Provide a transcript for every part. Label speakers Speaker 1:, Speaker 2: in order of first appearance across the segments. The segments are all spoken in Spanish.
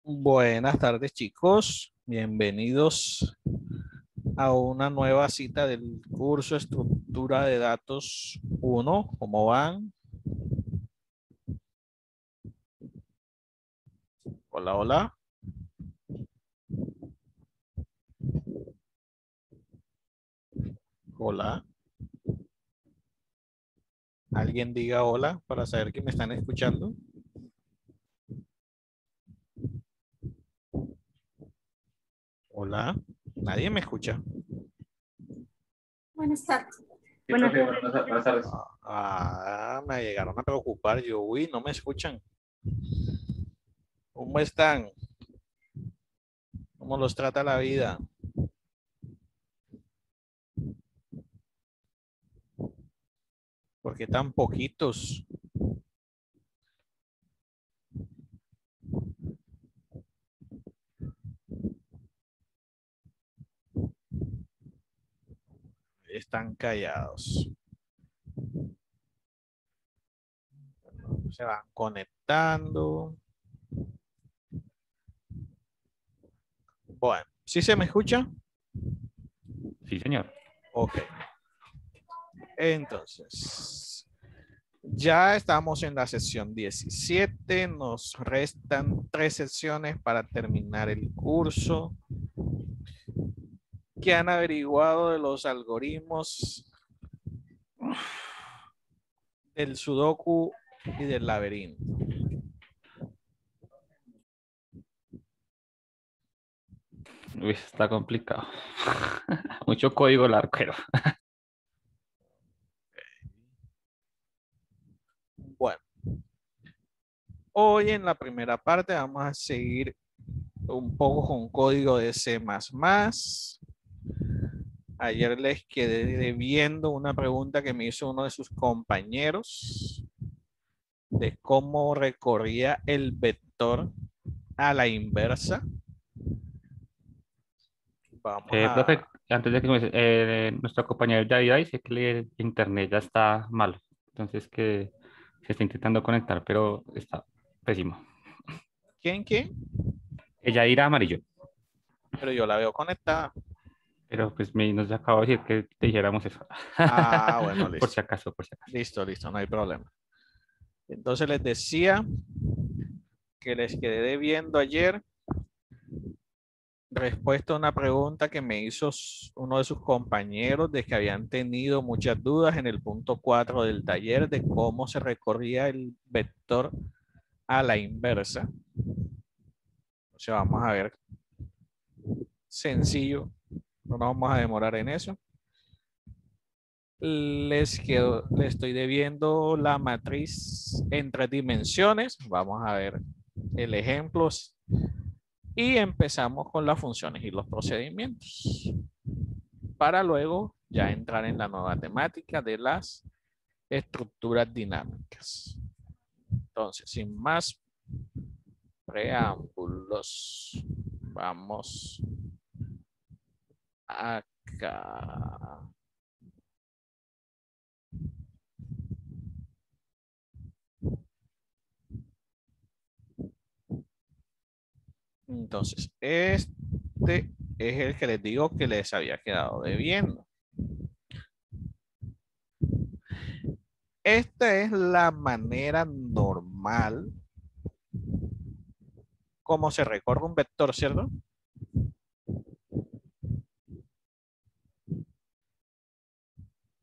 Speaker 1: Buenas tardes, chicos. Bienvenidos a una nueva cita del curso Estructura de Datos 1. ¿Cómo van? Hola, hola. Hola. ¿Alguien diga hola para saber que me están escuchando? Hola. Nadie me escucha.
Speaker 2: Buenas tardes.
Speaker 3: Sí, profe, buenas tardes.
Speaker 1: Me llegaron a preocupar. Uy, no me escuchan. ¿Cómo están? ¿Cómo los trata la vida? ¿Por qué tan poquitos? Están callados. Se van conectando. Bueno, ¿sí se me escucha?
Speaker 3: Sí, señor.
Speaker 1: Ok. Entonces, ya estamos en la sesión 17. Nos restan 3 sesiones para terminar el curso. ¿Qué han averiguado de los algoritmos del Sudoku y del laberinto?
Speaker 3: Uy, está complicado. Mucho código largo, pero
Speaker 1: Bueno, hoy en la primera parte vamos a seguir un poco con código de C++. Ayer les quedé debiendo una pregunta que me hizo uno de sus compañeros de cómo recorría el vector a la inversa. Vamos a...
Speaker 3: profe, antes de que comience, nuestro compañero ya dice que el internet ya está malo. Entonces que se está intentando conectar, pero está pésimo.
Speaker 1: ¿Quién, quién?
Speaker 3: Ella irá amarillo,
Speaker 1: Pero yo la veo conectada.
Speaker 3: pero pues nos acaba de decir que te dijéramos eso.
Speaker 1: Ah, bueno,
Speaker 3: Por
Speaker 1: listo.
Speaker 3: si acaso, por si acaso.
Speaker 1: Listo, listo, no hay problema. Entonces les decía que les quedé debiendo ayer respuesta a una pregunta que me hizo uno de sus compañeros de que habían tenido muchas dudas en el punto 4 del taller de cómo se recorría el vector a la inversa. O sea, vamos a ver, sencillo, no nos vamos a demorar en eso. Le estoy debiendo la matriz en 3 dimensiones. Vamos a ver el ejemplo y empezamos con las funciones y los procedimientos para luego ya entrar en la nueva temática de las estructuras dinámicas. Entonces, sin más preámbulos, vamos acá. Entonces, este es el que les digo que les había quedado debiendo. Esta es la manera normal como se recorre un vector, ¿cierto?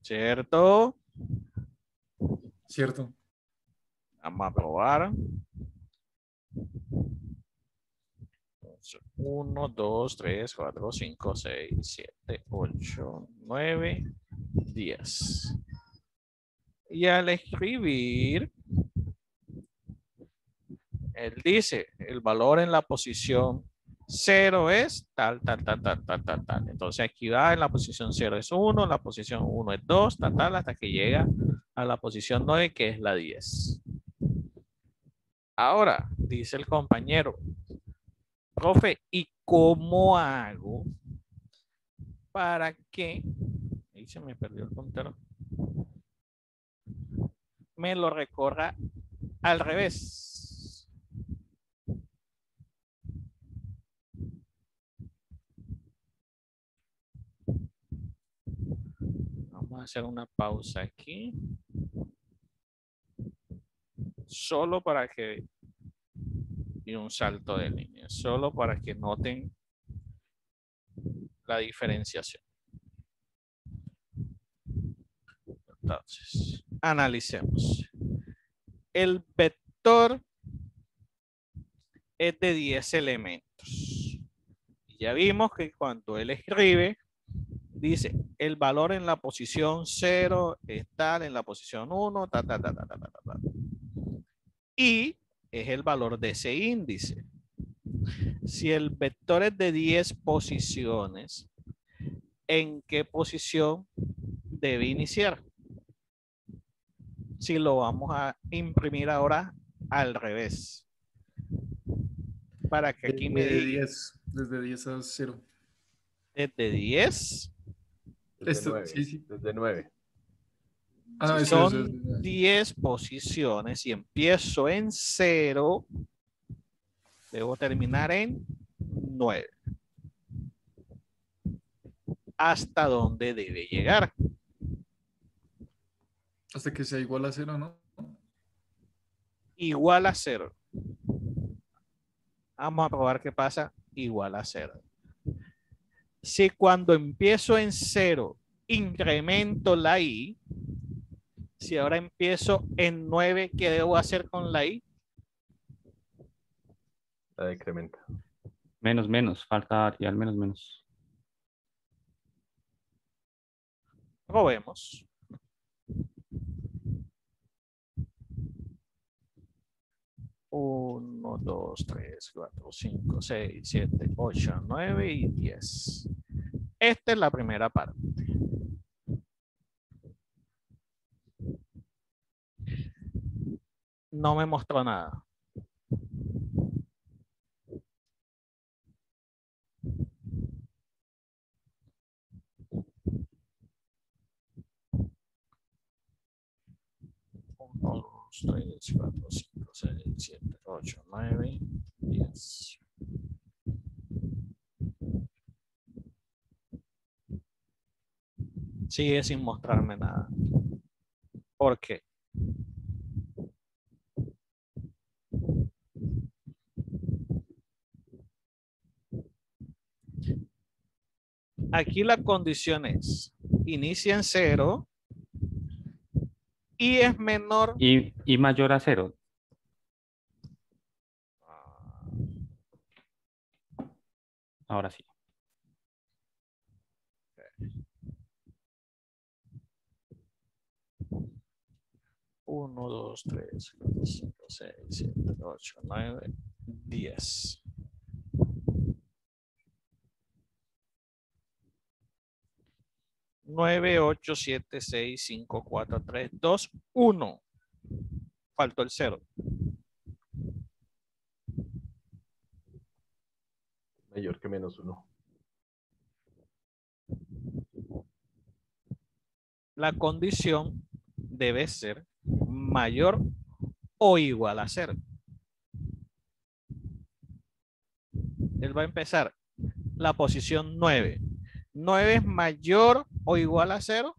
Speaker 1: ¿Cierto?
Speaker 4: Cierto.
Speaker 1: Vamos a probar. 1, 2, 3, 4, 5, 6, 7, 8, 9, 10. Y al escribir, él dice, el valor en la posición 0 es tal, tal, tal, tal, tal, tal, tal. Entonces aquí va, en la posición 0 es 1, en la posición 1 es 2, tal, tal, hasta que llega a la posición 9, que es la 10. Ahora, dice el compañero, profe, ¿y cómo hago para que, ahí se me perdió el puntero, me lo recorra al revés? Vamos a hacer una pausa aquí. Solo para que... Y un salto de línea. Solo para que noten la diferenciación. Entonces, analicemos. El vector es de 10 elementos. Ya vimos que cuando él escribe, dice el valor en la posición 0 es tal, en la posición 1, ta, ta, ta, ta, ta, ta, ta. Y es el valor de ese índice. Si el vector es de 10 posiciones, ¿en qué posición debe iniciar? Si lo vamos a imprimir ahora al revés. Para que aquí me diga.
Speaker 2: Desde 10 a 0.
Speaker 1: Desde 10.
Speaker 4: Desde 9.
Speaker 2: Sí, sí.
Speaker 4: Desde 9.
Speaker 2: Ah,
Speaker 1: Si
Speaker 2: eso,
Speaker 1: son 10 posiciones y empiezo en 0, debo terminar en 9. ¿Hasta dónde debe llegar?
Speaker 2: Hasta que sea igual a 0, ¿no?
Speaker 1: Igual a 0. Vamos a probar qué pasa. Igual a 0. Si cuando empiezo en 0 incremento la i, si ahora empiezo en 9, ¿qué debo hacer con la i?
Speaker 4: La decrementa.
Speaker 3: Menos, falta y al menos.
Speaker 1: Probemos. Uno, 2, 3, 4, 5, 6, 7, 8, 9 y 10. Esta es la primera parte. No me mostró nada. Uno, 2, 3, 4, 5, 6, 7, 8, 9, 10. Sigue sin mostrarme nada. ¿Por qué? Aquí la condición es, inicia en 0 y es menor.
Speaker 3: Y mayor a 0. Ahora sí.
Speaker 1: Uno, 2, 3, 4, 5, 6, 7, 8, 9, 10. Nueve, 8, 7, 6, 5, 4, 3, 2, 1. Faltó el 0.
Speaker 4: Mayor que menos 1.
Speaker 1: La condición debe ser mayor o igual a 0. Él va a empezar la posición 9. 9 es mayor o igual a 0.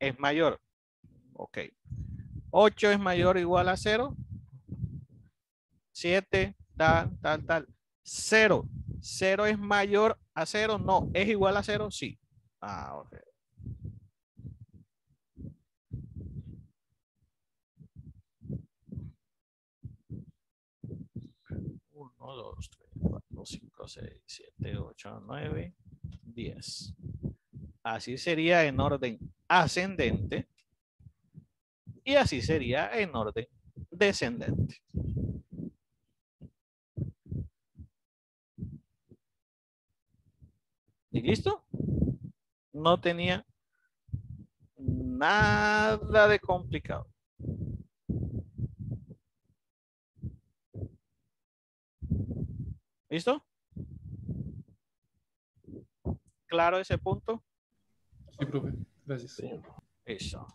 Speaker 1: Es mayor. Ok. 8 es mayor o igual a 0. 7, tal. 0. 0 es mayor a 0. No. ¿Es igual a 0? Sí. Ah, ok. Uno, 2, 3, 4, 5, 6, 7, 8, 9, 10. Así sería en orden ascendente y así sería en orden descendente. ¿Y listo? No tenía nada de complicado. ¿Listo? ¿Claro ese punto?
Speaker 2: Sí, profe. Gracias.
Speaker 4: Sí.
Speaker 1: Eso.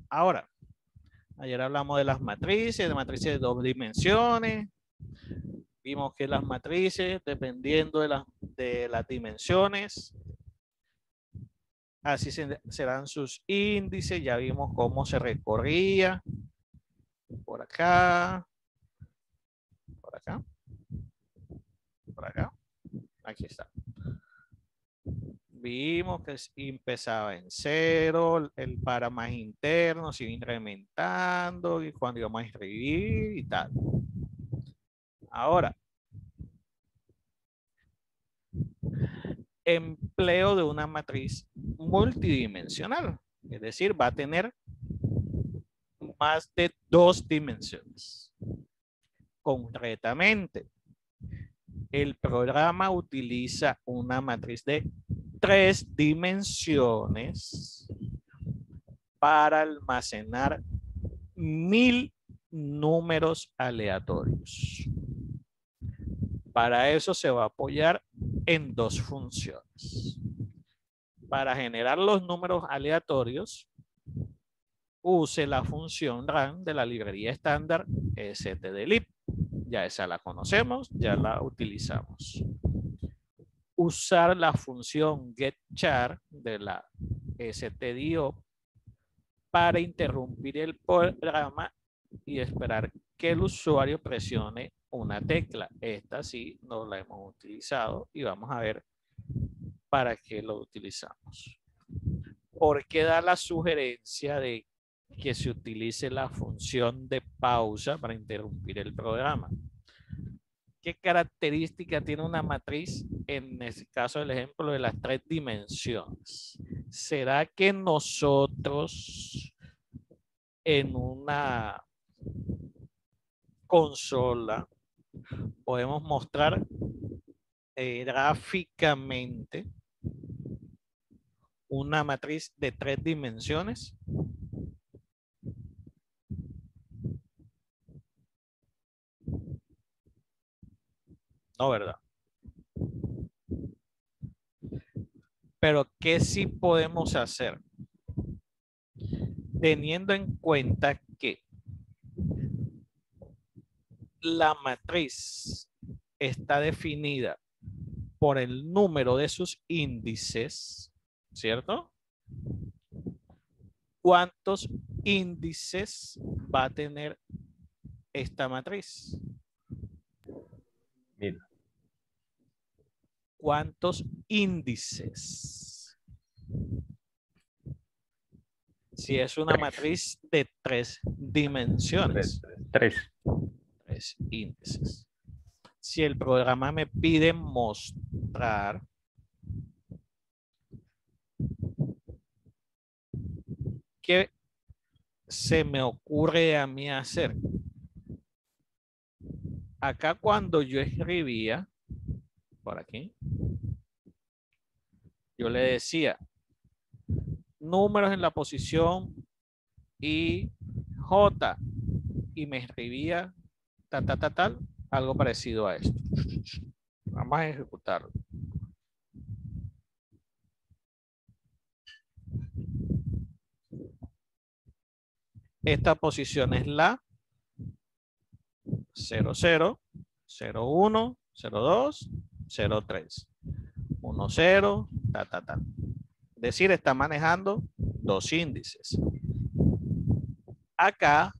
Speaker 1: Ahora, ayer hablamos de las matrices, de matrices de 2 dimensiones. Vimos que las matrices, dependiendo de las dimensiones, Así serán sus índices. Ya vimos cómo se recorría. Por acá. Por acá. Por acá. Aquí está. Vimos que empezaba en 0, el para más interno se iba incrementando y cuando íbamos a escribir y tal. Ahora, empleo de una matriz multidimensional, es decir, va a tener más de 2 dimensiones. Concretamente, el programa utiliza una matriz de 3 dimensiones para almacenar 1000 números aleatorios. Para eso se va a apoyar en 2 funciones. Para generar los números aleatorios, use la función RAN de la librería estándar stdlib. Ya esa la conocemos, ya la utilizamos. Usar la función getChar de la stdio para interrumpir el programa y esperar que el usuario presione una tecla. Esta sí no la hemos utilizado y vamos a ver para qué lo utilizamos. ¿Por qué da la sugerencia de que se utilice la función de pausa para interrumpir el programa? ¿Qué característica tiene una matriz en el caso del ejemplo de las 3 dimensiones? ¿Será que nosotros en una consola podemos mostrar gráficamente una matriz de 3 dimensiones? No, ¿verdad? Pero ¿qué sí podemos hacer? Teniendo en cuenta que la matriz está definida por el número de sus índices, ¿cierto? ¿Cuántos índices va a tener esta matriz?
Speaker 4: 1000.
Speaker 1: ¿Cuántos índices? Si es una matriz de 3 dimensiones.
Speaker 3: 3.
Speaker 1: 3 índices. Si el programa me pide mostrar ¿qué se me ocurre a mí hacer? Acá cuando yo escribía, por aquí, yo le decía números en la posición I, J, y me escribía tal, algo parecido a esto. Vamos a ejecutarlo. Esta posición es la 00, 01, 02, 03. 10, Es decir, está manejando 2 índices. Acá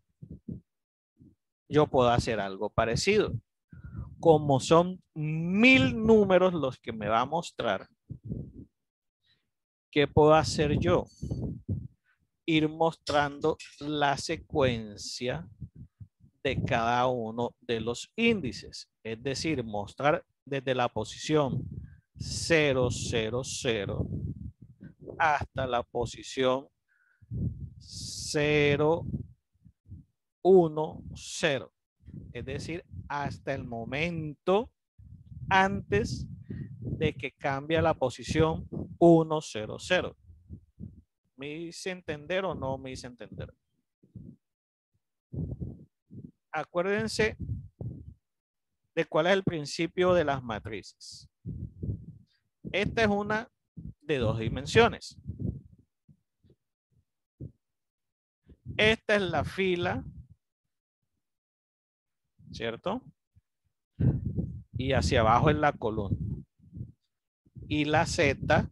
Speaker 1: yo puedo hacer algo parecido. Como son 1000 números los que me va a mostrar, ¿qué puedo hacer yo? Ir mostrando la secuencia de cada uno de los índices. Es decir, mostrar desde la posición 000 hasta la posición 010. Es decir, hasta el momento antes de que cambie la posición 100. ¿Me hice entender o no me hice entender? Acuérdense de cuál es el principio de las matrices. Esta es una de 2 dimensiones. Esta es la fila, ¿cierto? Y hacia abajo es la columna. Y la Z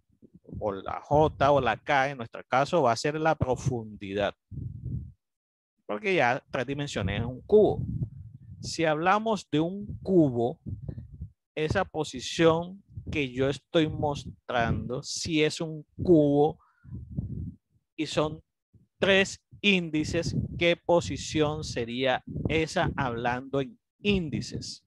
Speaker 1: o la J o la K, en nuestro caso, va a ser la profundidad. Porque ya 3 dimensiones es un cubo. Si hablamos de un cubo, esa posición que yo estoy mostrando, si es un cubo y son 3 índices, ¿qué posición sería esa hablando en índices?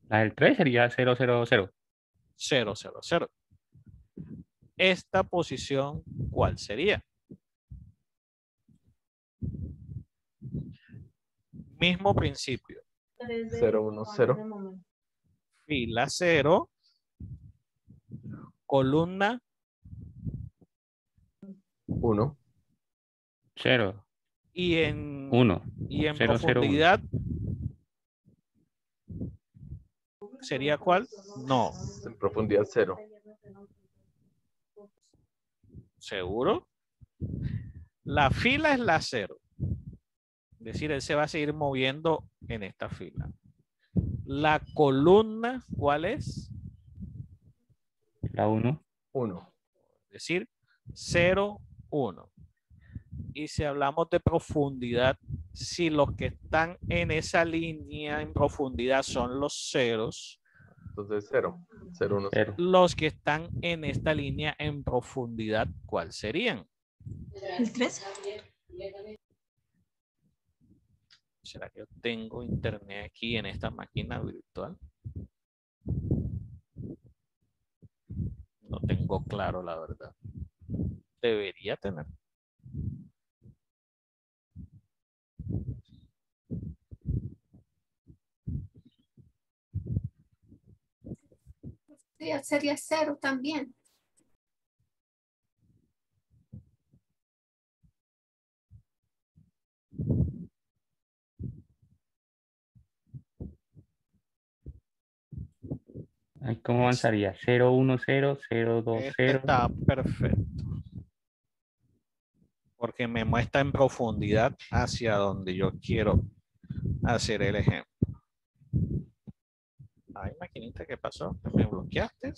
Speaker 3: La del 3 sería 0, 0, 0.
Speaker 1: 0, 0, 0. Esta posición, ¿cuál sería? Mismo principio.
Speaker 4: 0, 1, 0.
Speaker 1: Fila 0, columna
Speaker 4: 1.
Speaker 3: 0,
Speaker 1: y en,
Speaker 3: 1.
Speaker 1: y en
Speaker 3: 0, 0, 1.
Speaker 1: profundidad. ¿Sería cuál? No.
Speaker 4: En profundidad 0.
Speaker 1: ¿Seguro? La fila es la 0. Es decir, él se va a seguir moviendo en esta fila. La columna, ¿cuál es?
Speaker 3: La 1.
Speaker 4: 1.
Speaker 1: Es decir, 0, 1. Y si hablamos de profundidad, si los que están en esa línea en profundidad son los ceros,
Speaker 4: Entonces 0. 0, 1, 0.
Speaker 3: 0.
Speaker 1: los que están en esta línea en profundidad, ¿cuál serían?
Speaker 5: El 3.
Speaker 1: ¿Será que yo tengo internet aquí en esta máquina virtual? No tengo claro, la verdad. Debería tener.
Speaker 5: Sería 0 también.
Speaker 3: Ahí, ¿cómo avanzaría? 0, 1, 0, 0, 2,
Speaker 1: Este
Speaker 3: 0.
Speaker 1: está perfecto. Porque me muestra en profundidad hacia donde yo quiero hacer el ejemplo. Ay, maquinita, ¿qué pasó? ¿Me bloqueaste?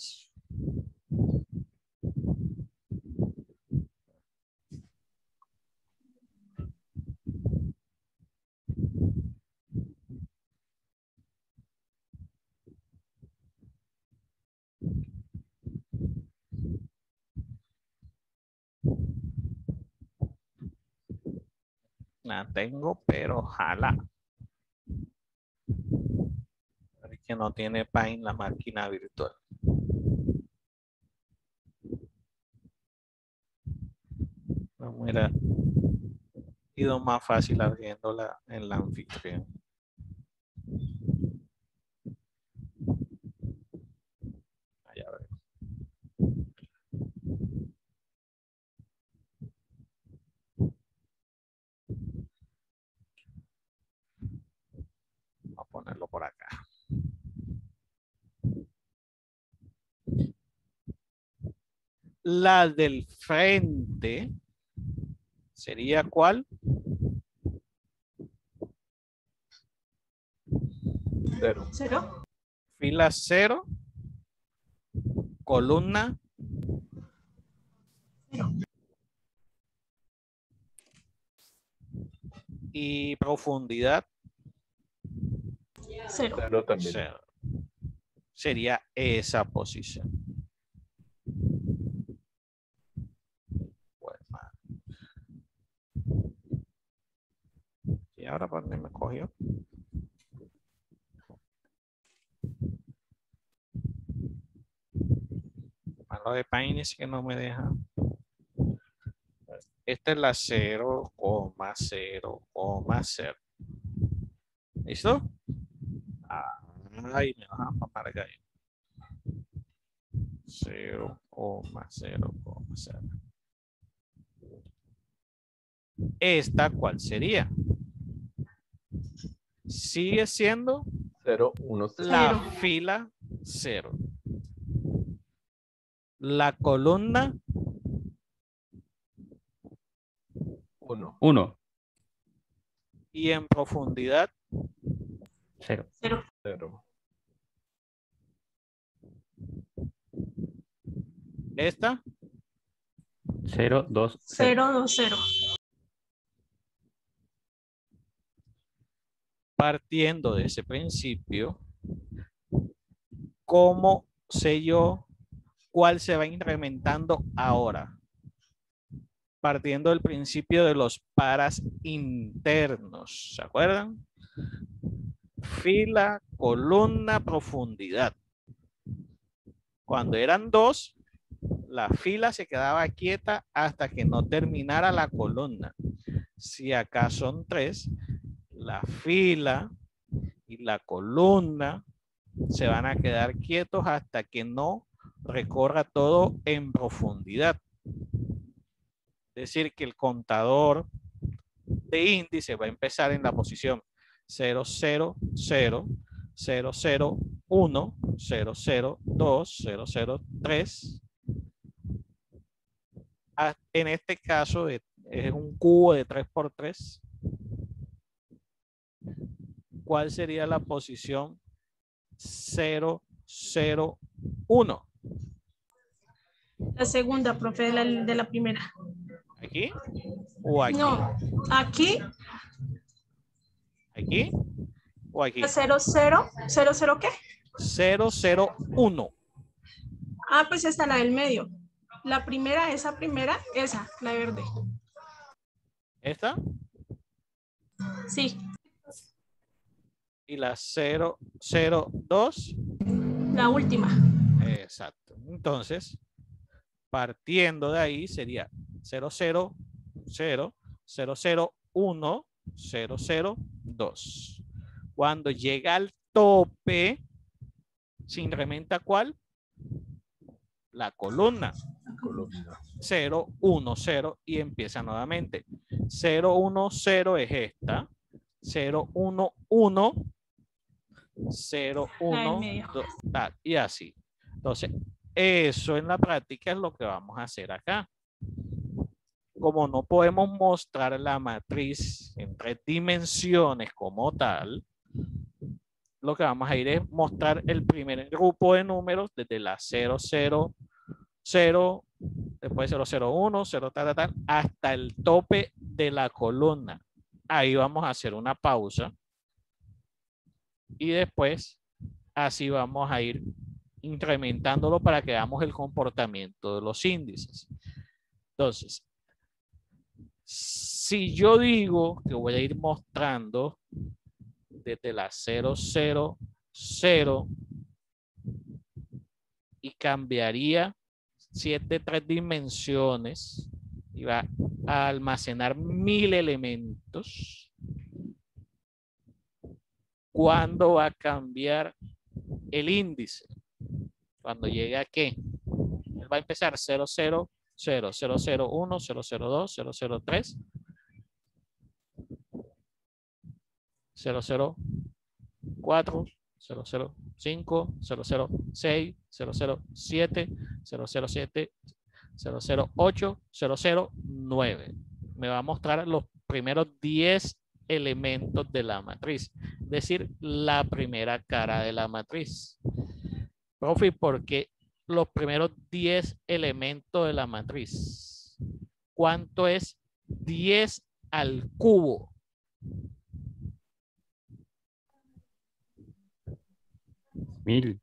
Speaker 1: La tengo, pero ojalá. Que no tiene Paint la máquina virtual. No hubiera ido más fácil abriéndola en la anfitrión. Allá ver. Vamos a ponerlo por acá. La del frente sería ¿cuál?
Speaker 4: 0.
Speaker 5: 0.
Speaker 1: Fila 0, columna
Speaker 5: 0.
Speaker 1: y profundidad
Speaker 5: 0.
Speaker 4: 0 también.
Speaker 1: 0. Sería esa posición. Pues, y ahora ¿por dónde me cogió? Malo de Paint es que no me deja. Esta es la 0,0,0. ¿Listo? Ay, me vas a amargar ahí. 0,0,0. ¿Esta cuál sería? Sigue siendo
Speaker 4: 0, 1, 0.
Speaker 1: la fila 0. La columna
Speaker 4: 1.
Speaker 3: 1.
Speaker 1: Y en profundidad,
Speaker 3: 0.
Speaker 4: 0.
Speaker 1: esta,
Speaker 3: 0, 2, 0.
Speaker 5: 0, 2, 0.
Speaker 1: partiendo de ese principio, ¿cómo sé yo cuál se va incrementando ahora? Partiendo del principio de los paras internos, ¿se acuerdan? Fila, columna, profundidad. Cuando eran 2, la fila se quedaba quieta hasta que no terminara la columna. Si acá son 3, la fila y la columna se van a quedar quietos hasta que no recorra todo en profundidad. Es decir, que el contador de índice va a empezar en la posición 0, 0, 0, 0, 0, 1, 0, 0, 2, 0, 0, 3. En este caso es un cubo de 3 por 3. ¿Cuál sería la posición 0, 0, 1?
Speaker 5: La segunda, profe, de la primera.
Speaker 1: ¿Aquí o aquí?
Speaker 5: No, aquí.
Speaker 1: ¿Aquí o aquí?
Speaker 5: 0, 0, 0, 0, ¿qué?
Speaker 1: 0, 0, 1.
Speaker 5: Ah, pues está la del medio. La primera, esa, la verde.
Speaker 1: ¿Esta?
Speaker 5: Sí,
Speaker 1: Y la 0, 0, 2.
Speaker 5: la última.
Speaker 1: Exacto. Entonces, partiendo de ahí sería 0, 0, 0, 0, 0, 1, 0, 0, 2. Cuando llega al tope, ¿se incrementa cuál? La columna.
Speaker 4: Columna.
Speaker 1: 0, 1, 0 y empieza nuevamente. 0, 1, 0 es esta. 0, 1, 1. 0, 1, 2, y así. Entonces, eso en la práctica es lo que vamos a hacer acá. Como no podemos mostrar la matriz en 3 dimensiones como tal, lo que vamos a ir es mostrar el primer grupo de números desde la 0, 0, 0, después 0, 0, 1, 0, tal, tal, hasta el tope de la columna. Ahí vamos a hacer una pausa y después así vamos a ir incrementándolo para que veamos el comportamiento de los índices. Entonces, si yo digo que voy a ir mostrando desde la 0, 0, 0 y cambiaría 7 3 dimensiones y va a almacenar 1000 elementos, ¿cuándo va a cambiar el índice? Cuando llegue a qué? Él va a empezar 0, 0, 0, 0, 0, 1, 0, 0, 2, 0, 0, 3, 0, 0, 4, 0, 0, 5, 0, 0, 6, 0, 0, 7, 0, 0, 7, 0, 0, 8, 0, 0, 9. Me va a mostrar los primeros 10 elementos de la matriz, es decir, la primera cara de la matriz. Profe, ¿por qué los primeros 10 elementos de la matriz? ¿Cuánto es 10 al cubo?
Speaker 3: 1000.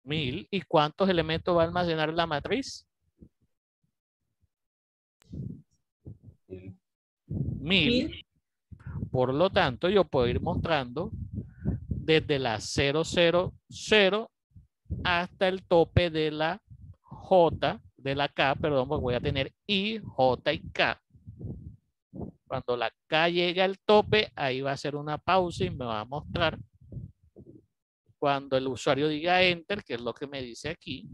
Speaker 1: 1000. ¿Y cuántos elementos va a almacenar la matriz? 1000. Por lo tanto, yo puedo ir mostrando desde la 0, 0, 0 hasta el tope de la J, de la K, perdón, porque voy a tener I, J y K. Cuando la K llegue al tope, ahí va a ser una pausa y me va a mostrar. Cuando el usuario diga Enter, que es lo que me dice aquí,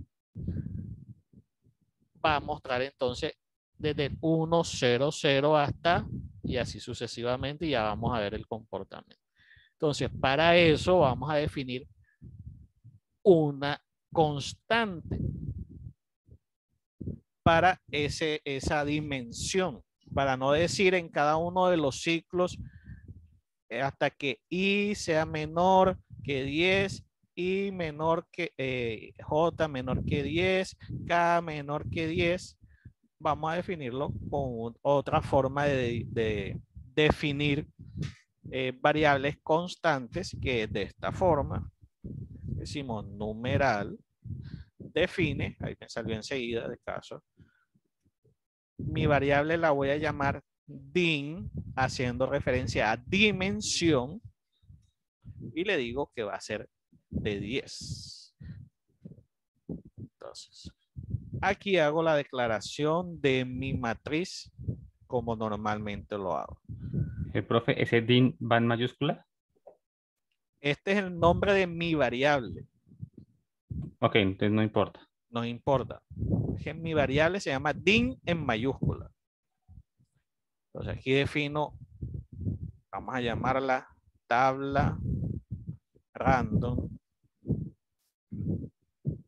Speaker 1: va a mostrar entonces desde el 1, 0, 0 hasta y así sucesivamente y ya vamos a ver el comportamiento. Entonces, para eso vamos a definir una constante para esa dimensión, para no decir en cada uno de los ciclos hasta que I sea menor que 10, I menor que J menor que 10, K menor que 10, vamos a definirlo con otra forma de definir variables constantes, que es de esta forma. Decimos numeral, define, ahí me salió enseguida de caso. Mi variable la voy a llamar din, haciendo referencia a dimensión, y le digo que va a ser de 10. Entonces, aquí hago la declaración de mi matriz como normalmente lo hago.
Speaker 3: Profe, ¿ese din va en mayúscula?
Speaker 1: Este es el nombre de mi variable.
Speaker 3: Ok, entonces no importa.
Speaker 1: No importa. Es que mi variable se llama din en mayúscula. Entonces aquí defino, vamos a llamarla tabla random.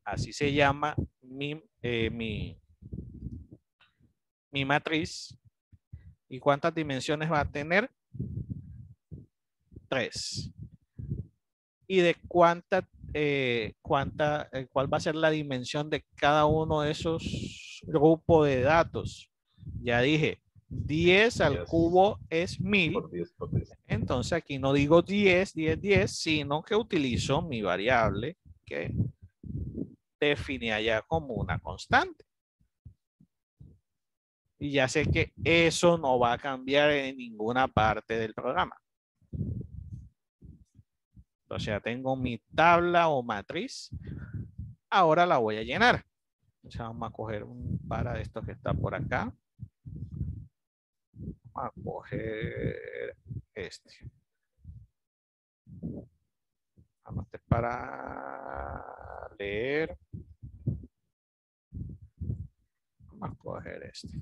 Speaker 1: Así se llama mi matriz. ¿Y cuántas dimensiones va a tener? 3. ¿Y de cuál va a ser la dimensión de cada uno de esos grupos de datos? Ya dije, 10 al
Speaker 4: 10
Speaker 1: cubo es 1000.
Speaker 4: por 10 por 10.
Speaker 1: Entonces aquí no digo 10, 10, 10, sino que utilizo mi variable que definí allá como una constante. Y ya sé que eso no va a cambiar en ninguna parte del programa. Entonces ya tengo mi tabla o matriz. Ahora la voy a llenar. Entonces vamos a coger un par de estos que está por acá. Vamos a coger este. Vamos a para leer. Vamos a coger este.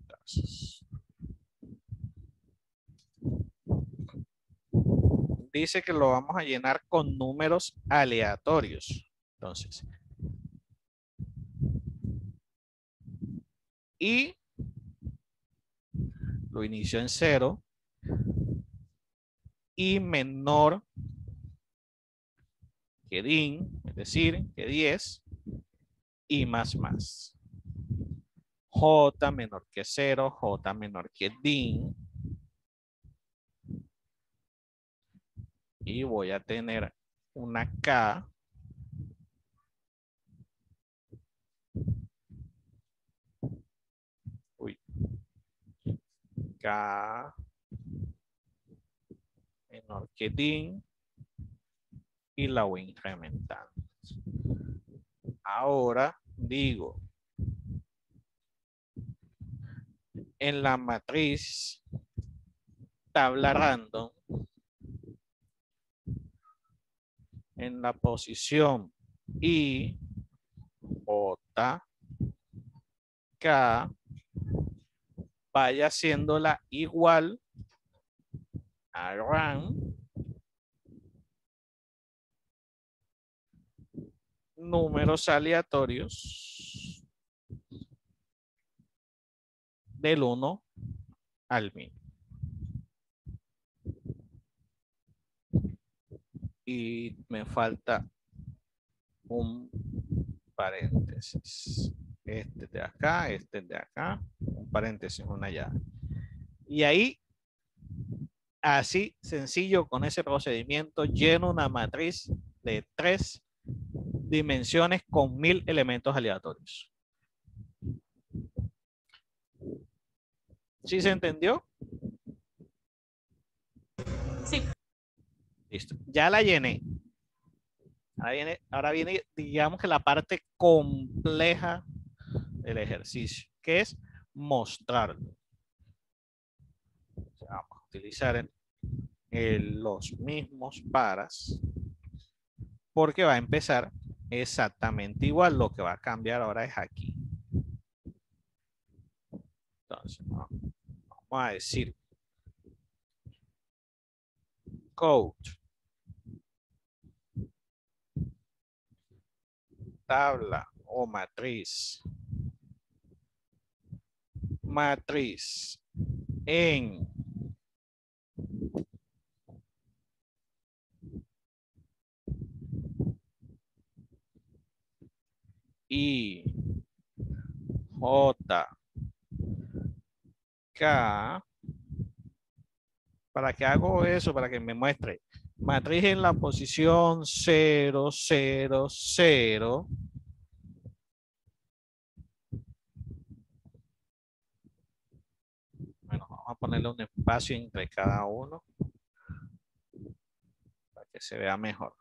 Speaker 1: Entonces, dice que lo vamos a llenar con números aleatorios. Entonces, y lo inicio en 0 y menor que din, es decir, que 10 y más. J menor que 0, J menor que din. Y voy a tener una K K menor que din y la voy incrementando. Ahora digo, en la matriz tabla random, en la posición I, J, K, vaya haciéndola igual a run números aleatorios del 1 al 1000. Y me falta un paréntesis. Este de acá, este de acá, un paréntesis, una llave. Y ahí, así sencillo, con ese procedimiento, lleno una matriz de 3 dimensiones con 1000 elementos aleatorios. ¿Sí se entendió?
Speaker 5: Sí.
Speaker 1: Listo. Ya la llené. Ahora viene, digamos que la parte compleja del ejercicio, que es mostrarlo. O sea, vamos a utilizar los mismos paras, porque va a empezar exactamente igual. Lo que va a cambiar ahora es aquí. Entonces, vamos a decir code tabla o matriz. Matriz en I, J, K. ¿Para qué hago eso? Para que me muestre. Matriz en la posición 0, 0, 0. Bueno, vamos a ponerle un espacio entre cada uno para que se vea mejor.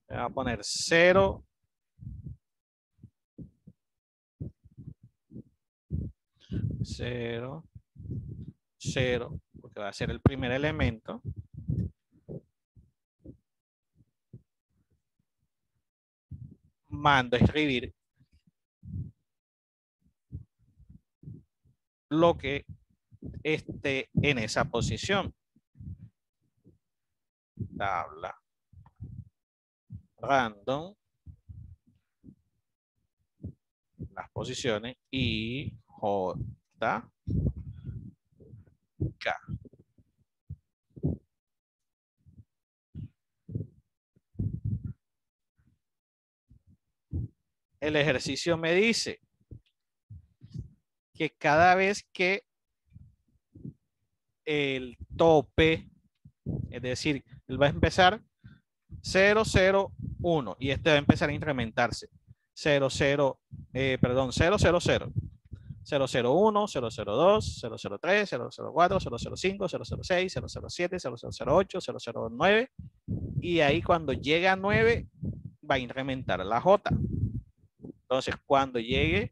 Speaker 1: Le voy a poner 0. 0, 0, porque va a ser el primer elemento. Mando a escribir lo que esté en esa posición. Tabla random. Las posiciones I, J, K. El ejercicio me dice que cada vez que el tope, es decir, él va a empezar 0, 0, 1 y este va a empezar a incrementarse. 0, 0, 0, 0, 0. 001, 002, 003, 004, 005, 006, 007, 0008, 009 y ahí cuando llega a 9 va a incrementar la J. Entonces cuando llegue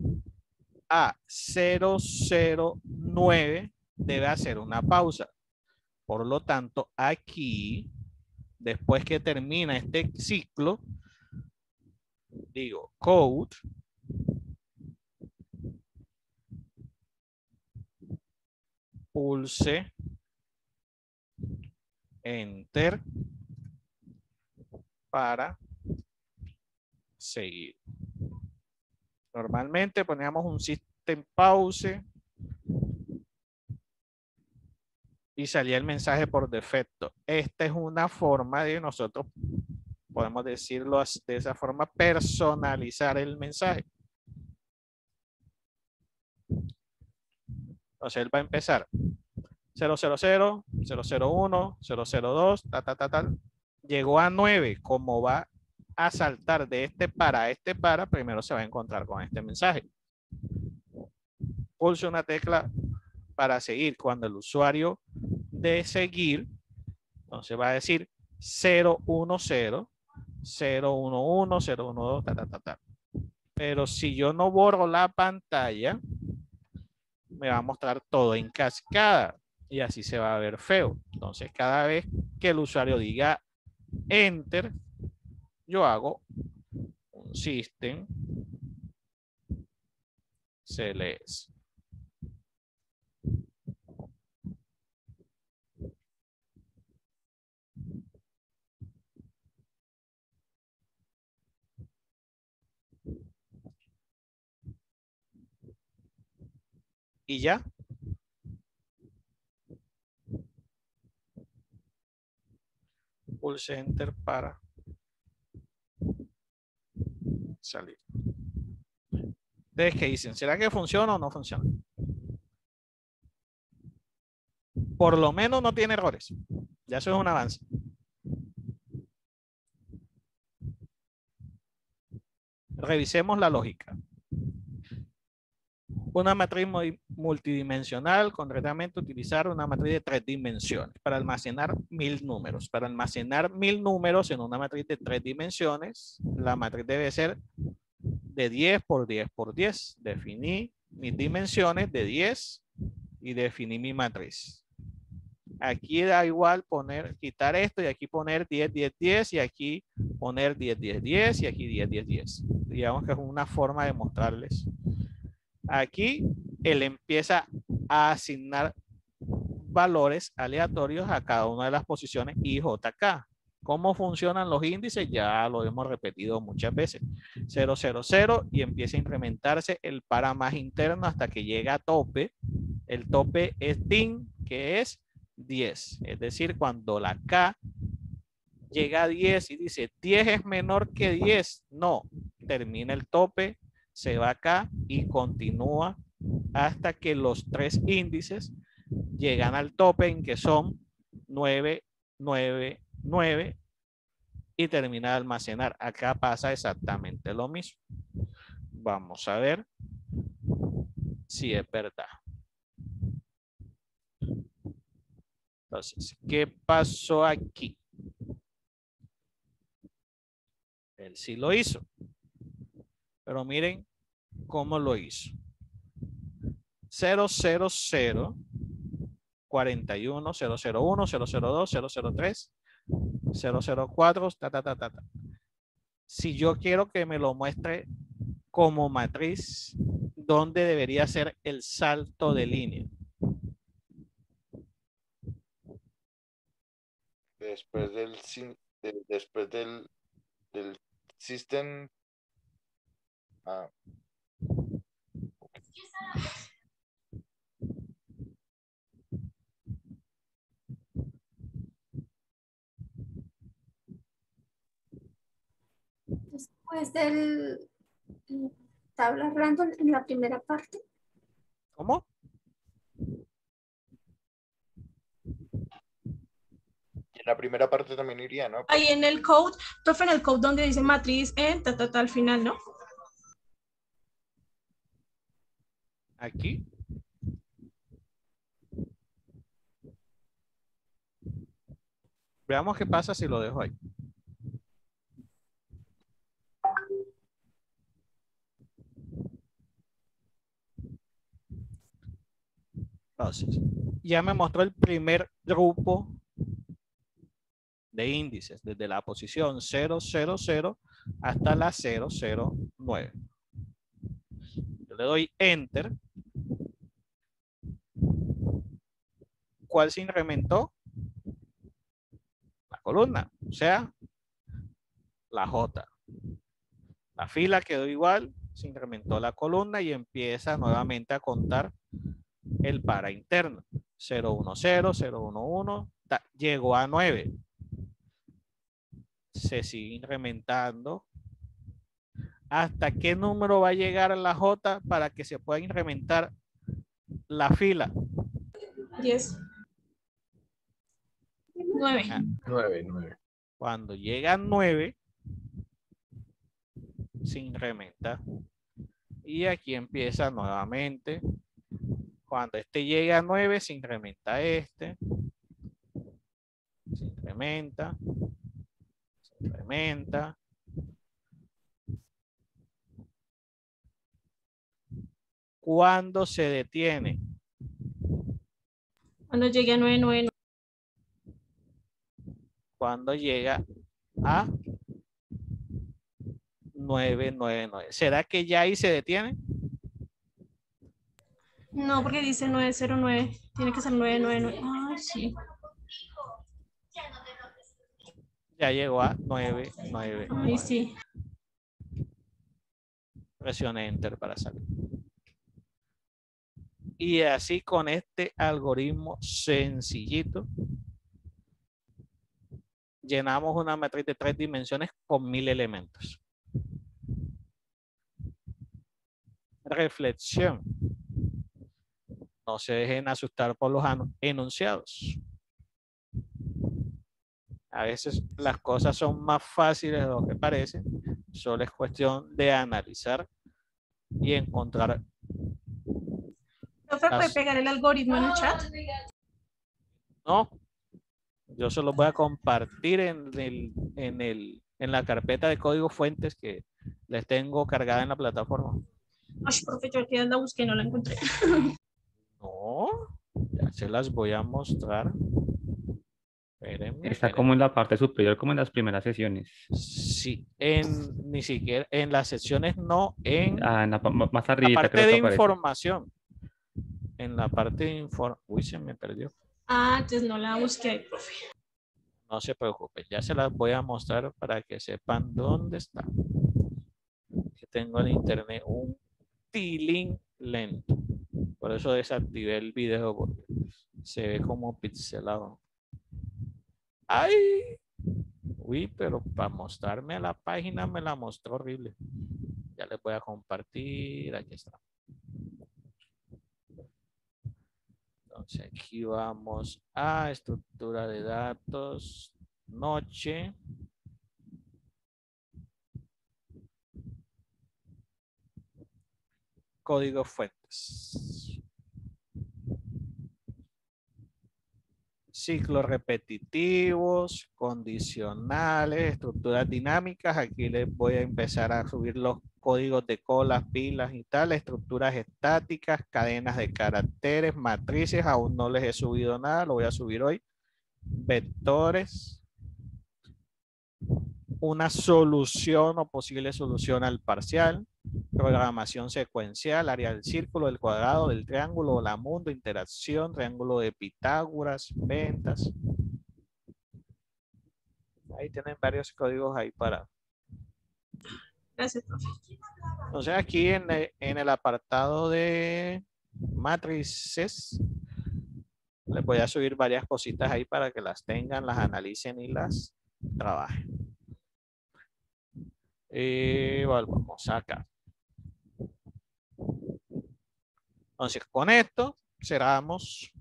Speaker 1: a 009 debe hacer una pausa. Por lo tanto aquí después que termina este ciclo digo code pulse enter para seguir. Normalmente poníamos un system pause y salía el mensaje por defecto. Esta es una forma de nosotros, podemos decirlo de esa forma, personalizar el mensaje. Entonces él va a empezar 000, 001, 002, tal. Llegó a 9, como va a saltar de este para, primero se va a encontrar con este mensaje. Pulse una tecla para seguir. Cuando el usuario de seguir, entonces va a decir 010, 011, 012, tal. Pero si yo no borro la pantalla, me va a mostrar todo en cascada y así se va a ver feo. Entonces, cada vez que el usuario diga enter, yo hago un system select. Y ya. Pulse enter para salir. ¿Ustedes qué dicen? ¿Será que funciona o no funciona? Por lo menos no tiene errores. Ya eso es un avance. Revisemos la lógica. Una matriz multidimensional, concretamente utilizar una matriz de 3 dimensiones para almacenar 1000 números. Para almacenar 1000 números en una matriz de 3 dimensiones, la matriz debe ser de 10 por 10 por 10. Definí mis dimensiones de 10 y definí mi matriz. Aquí da igual quitar esto y aquí poner 10, 10, 10 y aquí poner 10, 10, 10 y aquí 10, 10, 10. Digamos que es una forma de mostrarles. Aquí él empieza a asignar valores aleatorios a cada una de las posiciones I, J, K. ¿Cómo funcionan los índices? Ya lo hemos repetido muchas veces. 0, 0, 0 y empieza a incrementarse el para más interno hasta que llega a tope. El tope es DIN, que es 10. Es decir, cuando la K llega a 10 y dice 10 es menor que 10, no, termina el tope, se va acá y continúa hasta que los tres índices llegan al tope en que son 9, 9, 9 y termina de almacenar. Acá pasa exactamente lo mismo. Vamos a ver si es verdad. Entonces, ¿qué pasó aquí? Él sí lo hizo. Pero miren cómo lo hizo. 0, 0, 0, 41, 001, 002, 003, 004, ta, ta, ta, ta, ta. Si yo quiero que me lo muestre como matriz, ¿dónde debería ser el salto de línea?
Speaker 6: Después después del system. Ah,
Speaker 7: Después del tabla random en la primera parte.
Speaker 1: ¿Cómo?
Speaker 6: en la primera parte también iría, ¿no?
Speaker 5: Ahí en el code, profe, en el code donde dice matriz en ta, ta, ta, al final, ¿no?
Speaker 1: Aquí. Veamos qué pasa si lo dejo ahí. Entonces, ya me mostró el primer grupo de índices, desde la posición 000 hasta la 009. Yo le doy Enter. ¿Cuál se incrementó? La columna, o sea, la J. La fila quedó igual, se incrementó la columna y empieza nuevamente a contar el para interno. 010, 011, llegó a 9. Se sigue incrementando. ¿Hasta qué número va a llegar la J para que se pueda incrementar la fila?
Speaker 5: 10. 9.
Speaker 4: 9.
Speaker 1: Cuando llega a 9, se incrementa. Y aquí empieza nuevamente. Cuando este llega a 9, se incrementa este. Se incrementa. Se incrementa. ¿Cuándo se detiene?
Speaker 5: Cuando llegue a 999.
Speaker 1: Cuando llega a 999. ¿Será que ya ahí se detiene?
Speaker 5: No, porque dice 909. Tiene que ser 999. Ay, sí.
Speaker 1: Ya llegó a 999.
Speaker 5: Ay, sí.
Speaker 1: Presione Enter para salir. Y así con este algoritmo sencillito, llenamos una matriz de 3 dimensiones con 1000 elementos. Reflexión. No se dejen asustar por los enunciados. A veces las cosas son más fáciles de lo que parecen. Solo es cuestión de analizar y encontrar.
Speaker 5: ¿Profe, puede pegar el algoritmo en el chat?
Speaker 1: No. Yo se los voy a compartir en la carpeta de código fuentes que les tengo cargada en la plataforma.
Speaker 5: Ay, profe, yo aquí la busqué y no la encontré.
Speaker 1: No, ya se las voy a mostrar. Espérenme,
Speaker 3: Está como en la parte superior, como en las primeras sesiones.
Speaker 1: Sí, ni siquiera en las secciones, no, en
Speaker 3: Más arriba.
Speaker 1: la parte
Speaker 3: creo
Speaker 1: de
Speaker 3: que aparece.
Speaker 1: información. En la parte de información. Uy, se me perdió.
Speaker 5: Ah, entonces no la busqué, profe.
Speaker 1: No se preocupen, ya se las voy a mostrar para que sepan dónde está. Que tengo el internet un tilín lento. Por eso desactivé el video porque se ve como pixelado. ¡Ay! Uy, pero para mostrarme la página me la mostró horrible. Ya les voy a compartir. Aquí está. Entonces aquí vamos a estructura de datos, noche. Código fuentes. Ciclos repetitivos, condicionales, estructuras dinámicas. Aquí les voy a empezar a subir los códigos de colas, pilas y tal. Estructuras estáticas, cadenas de caracteres, matrices. Aún no les he subido nada, lo voy a subir hoy. Vectores. Una solución o posible solución al parcial. Programación secuencial, área del círculo, del cuadrado, del triángulo, la mundo, interacción, triángulo de Pitágoras, ventas. Ahí tienen varios códigos ahí para.
Speaker 5: Gracias, profe.
Speaker 1: Entonces aquí en el apartado de matrices, les voy a subir varias cositas ahí para que las tengan, las analicen y las trabajen. Y volvamos acá. Entonces, con esto cerramos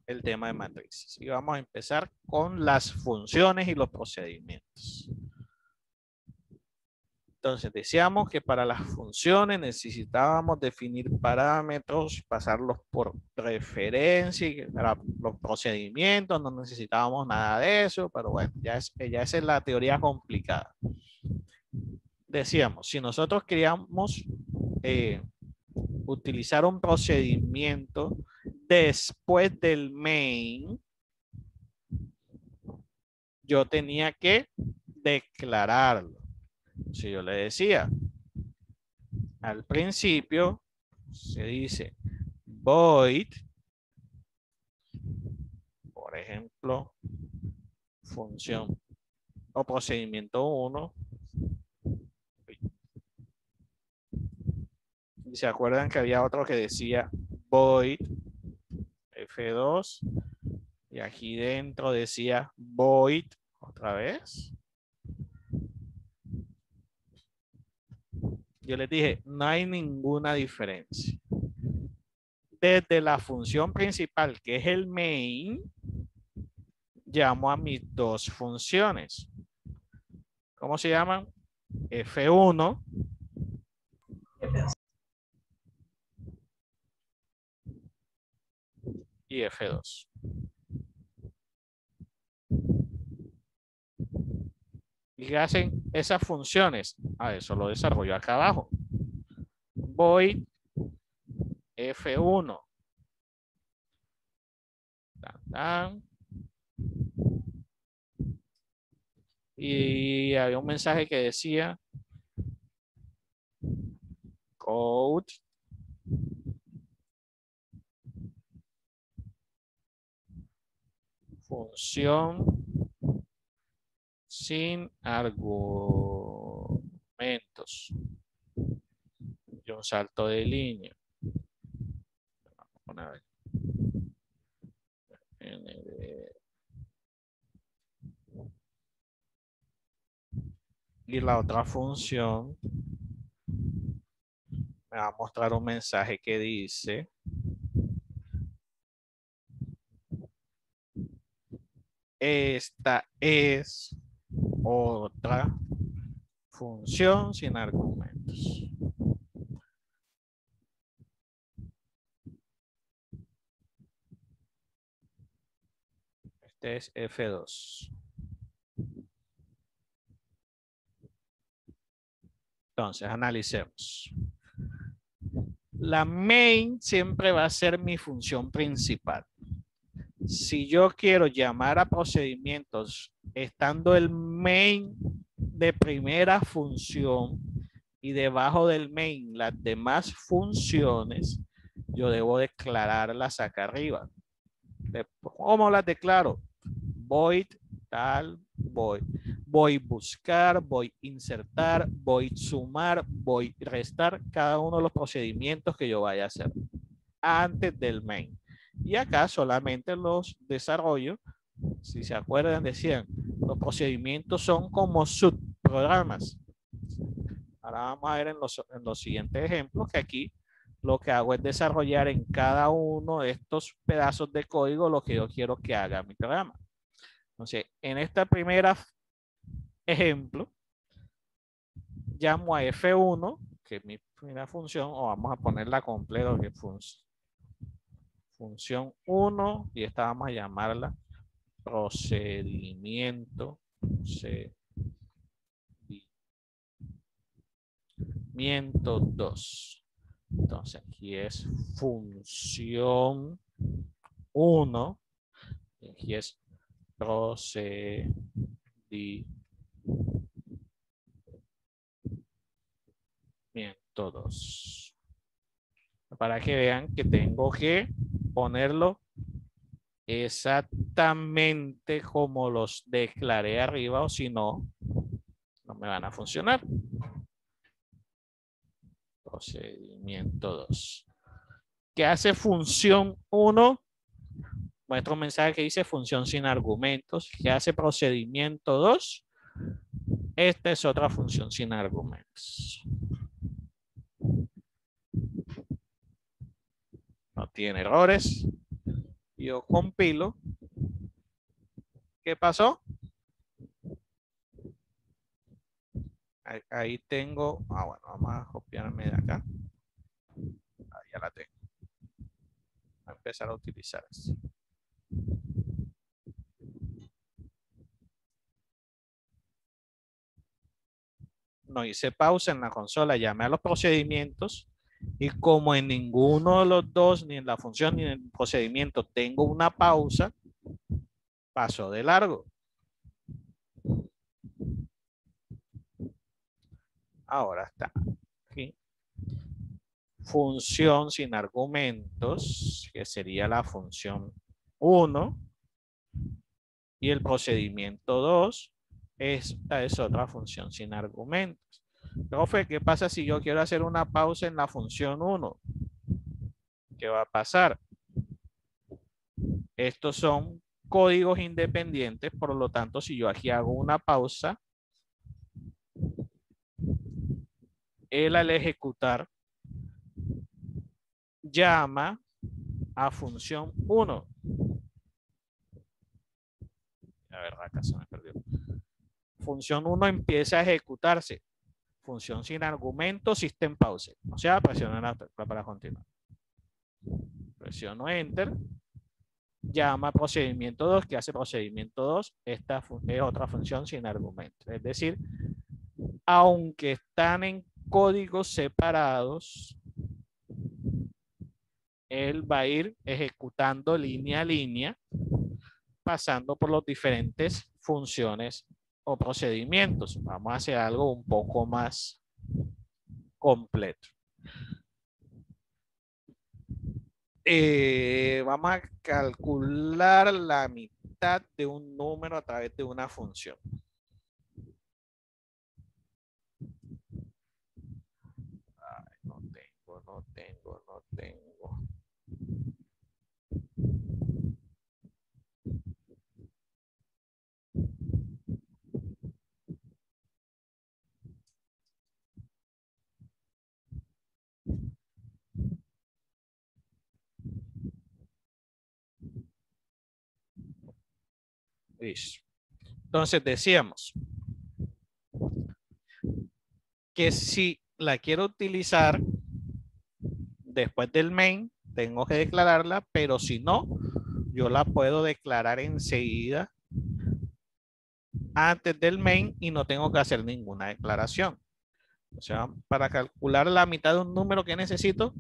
Speaker 1: el tema de matrices y vamos a empezar con las funciones y los procedimientos. Entonces, decíamos que para las funciones necesitábamos definir parámetros, pasarlos por referencia y para los procedimientos no necesitábamos nada de eso, pero bueno, ya esa es la teoría complicada. Decíamos, si nosotros queríamos utilizar un procedimiento después del main, yo tenía que declararlo. Si yo le decía, al principio se dice void, por ejemplo, función o procedimiento 1. Y se acuerdan que había otro que decía void F2 y aquí dentro decía void otra vez. Yo les dije, no hay ninguna diferencia. Desde la función principal, que es el main, llamo a mis dos funciones. ¿Cómo se llaman? F1 y F2. ¿Y qué hacen esas funciones? A eso lo desarrollo acá abajo. Void F1. Tan, tan. Y había un mensaje que decía code función sin argumentos y un salto de línea. Vamos a ver. Y la otra función me va a mostrar un mensaje que dice esta es otra función sin argumentos. Este es F2. Entonces, analicemos. La main siempre va a ser mi función principal. Si yo quiero llamar a procedimientos estando el main de primera función y debajo del main las demás funciones, yo debo declararlas acá arriba. ¿Cómo las declaro? Void tal, voy buscar, voy insertar, voy sumar, voy restar, cada uno de los procedimientos que yo vaya a hacer antes del main. Y acá solamente los desarrollo. Si se acuerdan, decían, los procedimientos son como subprogramas. Ahora vamos a ver en los siguientes ejemplos que aquí lo que hago es desarrollar en cada uno de estos pedazos de código lo que yo quiero que haga mi programa. Entonces, en esta primera ejemplo, llamo a F1, que es mi primera función, o vamos a ponerla completa, que es función 1, y esta vamos a llamarla procedimiento 2. Entonces aquí es función 1, y aquí es procedimiento 2. Para que vean que tengo que ponerlo exactamente como los declaré arriba, o si no, no me van a funcionar. Procedimiento 2. ¿Qué hace función 1? Muestro un mensaje que dice función sin argumentos. ¿Qué hace procedimiento 2? Esta es otra función sin argumentos. No tiene errores. Yo compilo. ¿Qué pasó? Ahí tengo. Bueno, vamos a copiarme de acá. Ahí ya la tengo. Voy a empezar a utilizar esto. No hice pausa en la consola, llamé a los procedimientos y como en ninguno de los dos, ni en la función ni en el procedimiento, tengo una pausa, paso de largo. Ahora está aquí. Función sin argumentos, que sería la función 1. Y el procedimiento 2, esta es otra función sin argumentos. Profe, ¿qué pasa si yo quiero hacer una pausa en la función 1? ¿Qué va a pasar? Estos son códigos independientes, por lo tanto, si yo aquí hago una pausa, él al ejecutar llama a función 1. A ver, acá se me perdió. Función 1 empieza a ejecutarse. Función sin argumento, system pause. O sea, presiono la tecla para continuar. Presiono Enter. Llama a procedimiento 2. ¿Qué hace procedimiento 2? Esta es otra función sin argumento. Es decir, aunque están en códigos separados, él va a ir ejecutando línea a línea, pasando por las diferentes funciones o procedimientos. Vamos a hacer algo un poco más completo. Vamos a calcular la mitad de un número a través de una función. Ay, no tengo. Listo. Entonces decíamos que si la quiero utilizar después del main, tengo que declararla, pero si no, yo la puedo declarar enseguida antes del main y no tengo que hacer ninguna declaración. O sea, para calcular la mitad de un número que necesito,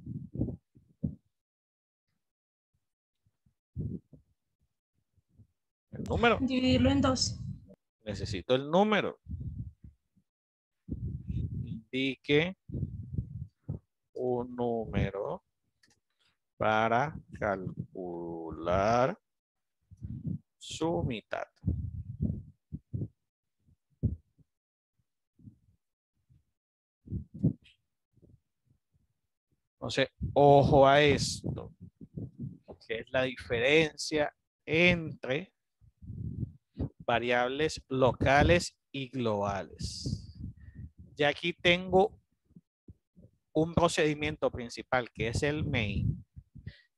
Speaker 1: el número.
Speaker 5: Dividirlo en 2.
Speaker 1: Necesito el número. Indique un número para calcular su mitad. Entonces, ojo a esto, que es la diferencia entre variables locales y globales. Ya aquí tengo un procedimiento principal que es el main.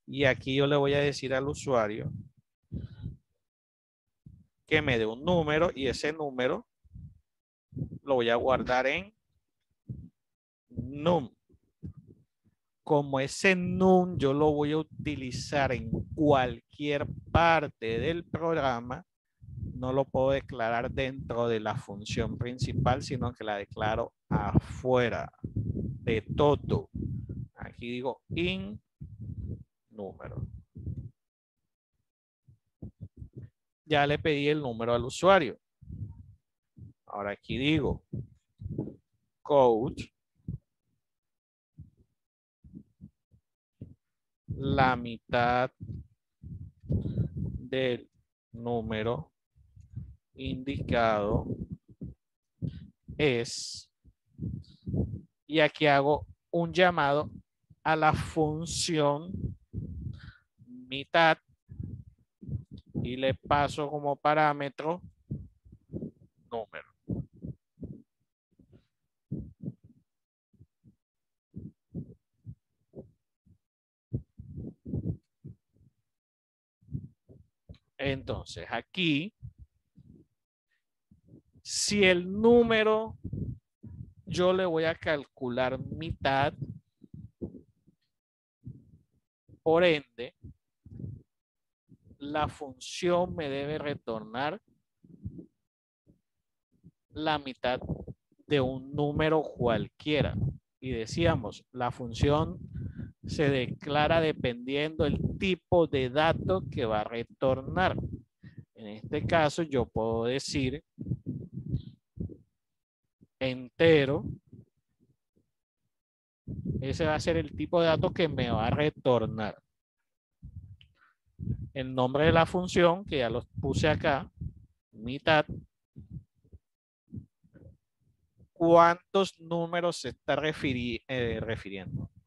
Speaker 1: Y aquí yo le voy a decir al usuario que me dé un número y ese número lo voy a guardar en num. Como ese num yo lo voy a utilizar en cualquier parte del programa, no lo puedo declarar dentro de la función principal, sino que la declaro afuera de todo. Aquí digo in número. Ya le pedí el número al usuario. Ahora aquí digo code la mitad del número indicado es, y aquí hago un llamado a la función mitad y le paso como parámetro número. Entonces aquí, si el número yo le voy a calcular mitad, por ende, la función me debe retornar la mitad de un número cualquiera. Y decíamos, la función se declara dependiendo del tipo de dato que va a retornar. En este caso, yo puedo decir entero. Ese va a ser el tipo de dato que me va a retornar. El nombre de la función, que ya lo puse acá, mitad. ¿Cuántos números se está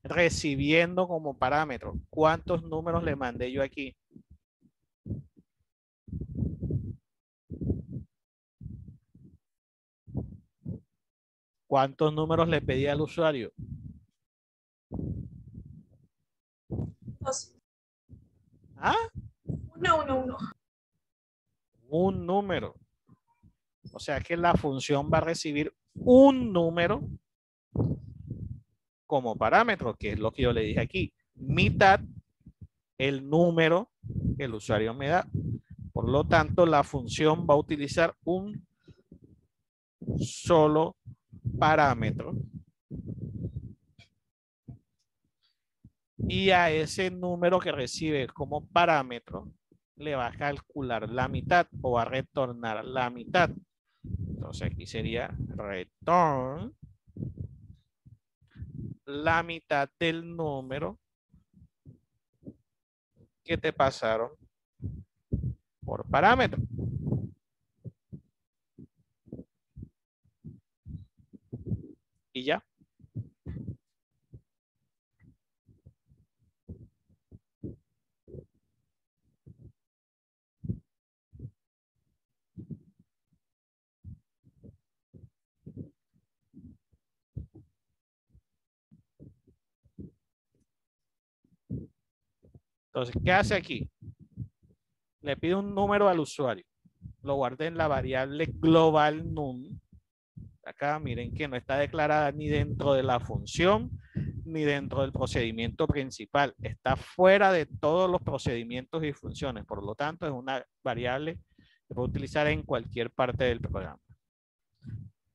Speaker 1: recibiendo como parámetro? ¿Cuántos números le mandé yo aquí? ¿Cuántos números le pedí al usuario?
Speaker 5: 2.
Speaker 1: ¿Ah?
Speaker 5: 1, 1, 1.
Speaker 1: Un número. O sea que la función va a recibir un número como parámetro, que es lo que yo le dije aquí. Mitad, el número que el usuario me da. Por lo tanto, la función va a utilizar un solo parámetro. Y a ese número que recibe como parámetro, le va a calcular la mitad o va a retornar la mitad. Entonces aquí sería return la mitad del número que te pasaron por parámetro. Y ya. Entonces, ¿qué hace aquí? Le pide un número al usuario. Lo guardé en la variable global num. Acá miren que no está declarada ni dentro de la función ni dentro del procedimiento principal. Está fuera de todos los procedimientos y funciones. Por lo tanto, es una variable que puedo utilizar en cualquier parte del programa.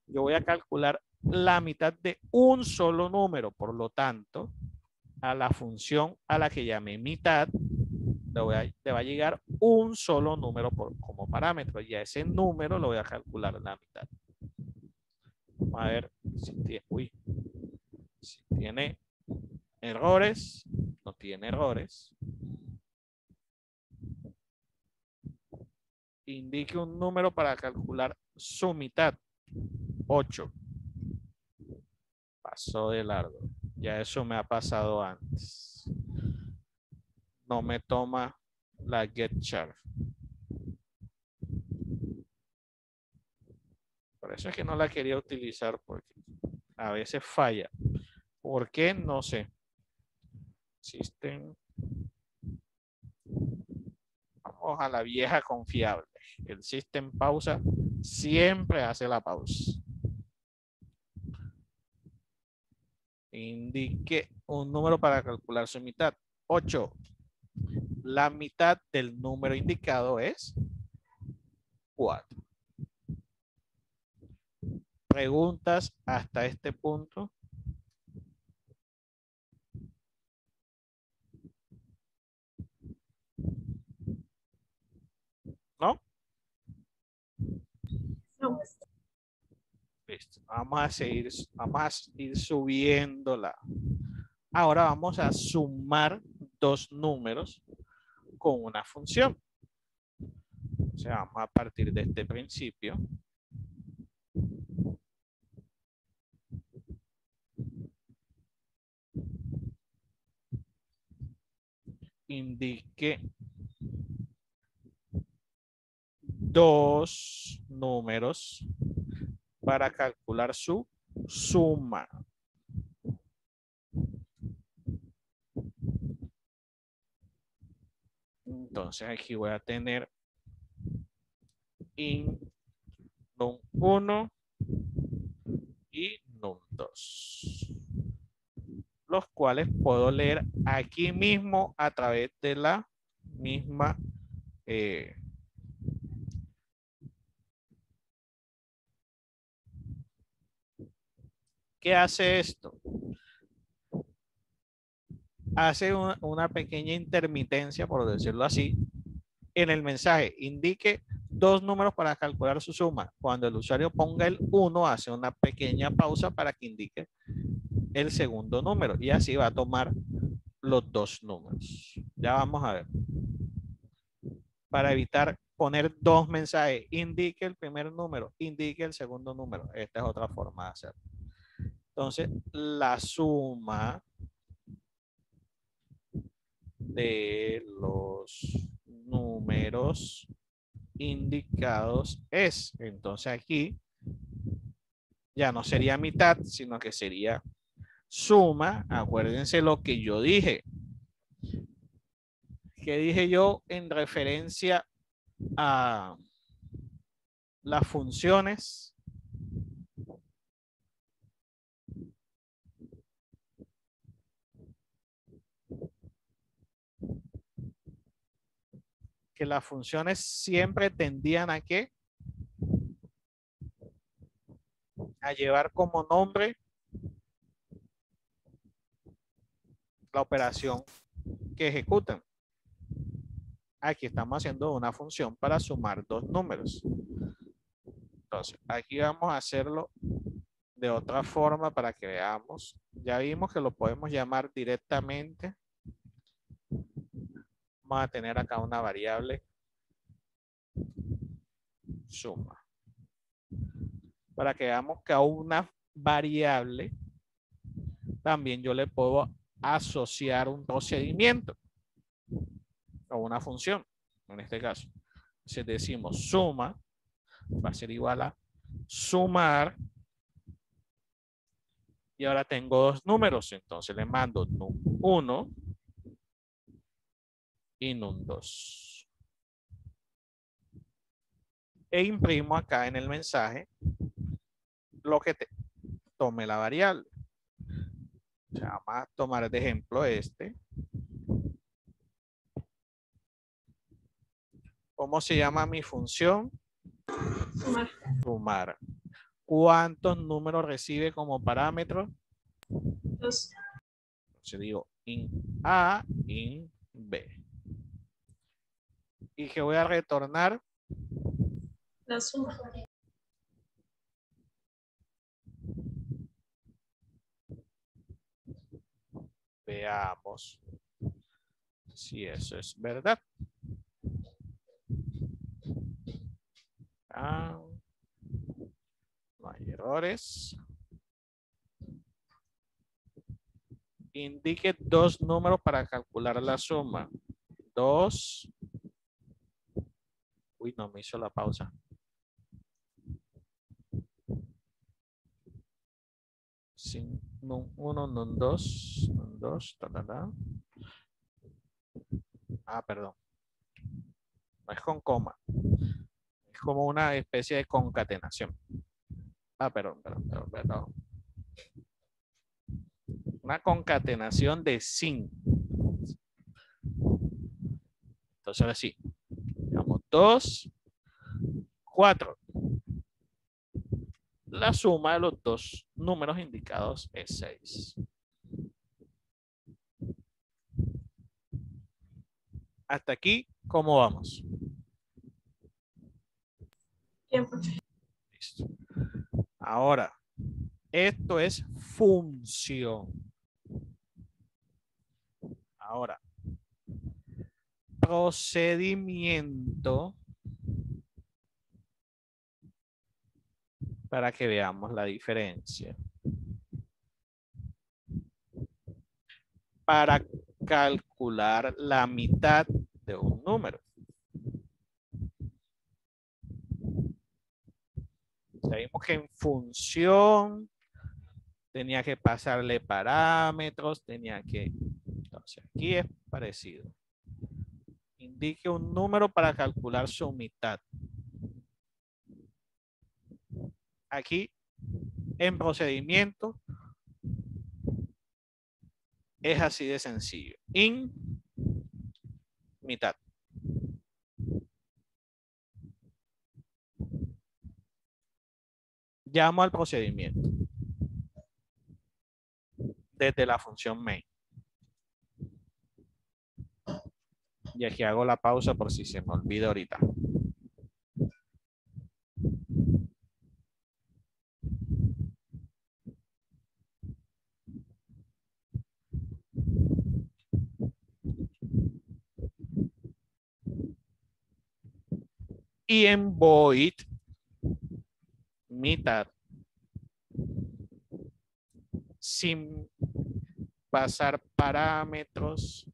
Speaker 1: Yo voy a calcular la mitad de un solo número. Por lo tanto, a la función a la que llamé mitad, le va a llegar un solo número como parámetro. Y a ese número lo voy a calcular la mitad. Vamos a ver si tiene errores. No tiene errores. Indique un número para calcular su mitad. 8. Pasó de largo. Ya eso me ha pasado antes. No me toma la getChar. Por eso es que no la quería utilizar porque a veces falla. ¿Por qué? No sé. System. Vamos a la vieja confiable. El System pausa siempre hace la pausa. Indique un número para calcular su mitad. 8. La mitad del número indicado es 4. ¿Preguntas hasta este punto? ¿No?
Speaker 5: No.
Speaker 1: Listo. Vamos a ir subiéndola. Ahora vamos a sumar dos números con una función. O sea, vamos a partir de este principio. Indique dos números para calcular su suma. Entonces aquí voy a tener num1 y num2, los cuales puedo leer aquí mismo a través de la misma ¿qué hace esto? Hace una pequeña intermitencia, por decirlo así, en el mensaje. Indique dos números para calcular su suma. Cuando el usuario ponga el 1, hace una pequeña pausa para que indique el segundo número. Y así va a tomar los dos números. Ya vamos a ver. Para evitar poner dos mensajes. Indique el primer número, indique el segundo número. Esta es otra forma de hacerlo. Entonces, la suma de los números indicados es, entonces aquí ya no sería mitad, sino que sería suma. Acuérdense lo que yo dije. ¿Qué dije yo en referencia a las funciones? Que las funciones siempre tendían a ¿qué? A llevar como nombre la operación que ejecutan. Aquí estamos haciendo una función para sumar dos números. Entonces, aquí vamos a hacerlo de otra forma para que veamos. Ya vimos que lo podemos llamar directamente. Vamos a tener acá una variable suma. Para que veamos que a una variable también yo le puedo asociar un procedimiento o una función, en este caso. Si decimos suma, va a ser igual a sumar. Y ahora tengo dos números, entonces le mando num1 y num2. E imprimo acá en el mensaje lo que tome la variable. O sea, vamos a tomar de ejemplo este. ¿Cómo se llama mi función?
Speaker 5: Sumar.
Speaker 1: Sumar. ¿Cuántos números recibe como parámetro?
Speaker 5: 2.
Speaker 1: Entonces digo in A, in B. ¿Y que voy a retornar?
Speaker 5: La suma.
Speaker 1: Veamos si eso es verdad. No hay errores. Indique dos números para calcular la suma. 2. Uy, no me hizo la pausa. Sin, no, 1, no 2, no 2, Ah, perdón. No es con coma. Es como una especie de concatenación. Ah, perdón. Una concatenación de sin. Entonces ahora sí. Digamos 2, 4. La suma de los dos números indicados es 6. Hasta aquí, ¿cómo vamos?
Speaker 5: Bien, profe.
Speaker 1: Listo. Ahora, esto es función. Ahora, procedimiento para que veamos la diferencia. Para calcular la mitad de un número. Sabemos que en función tenía que pasarle parámetros, entonces aquí es parecido. Indique un número para calcular su mitad. Aquí en procedimiento es así de sencillo. Mitad. Llamo al procedimiento desde la función main. Y aquí hago la pausa por si se me olvida ahorita. Y en void, mitad, sin pasar parámetros,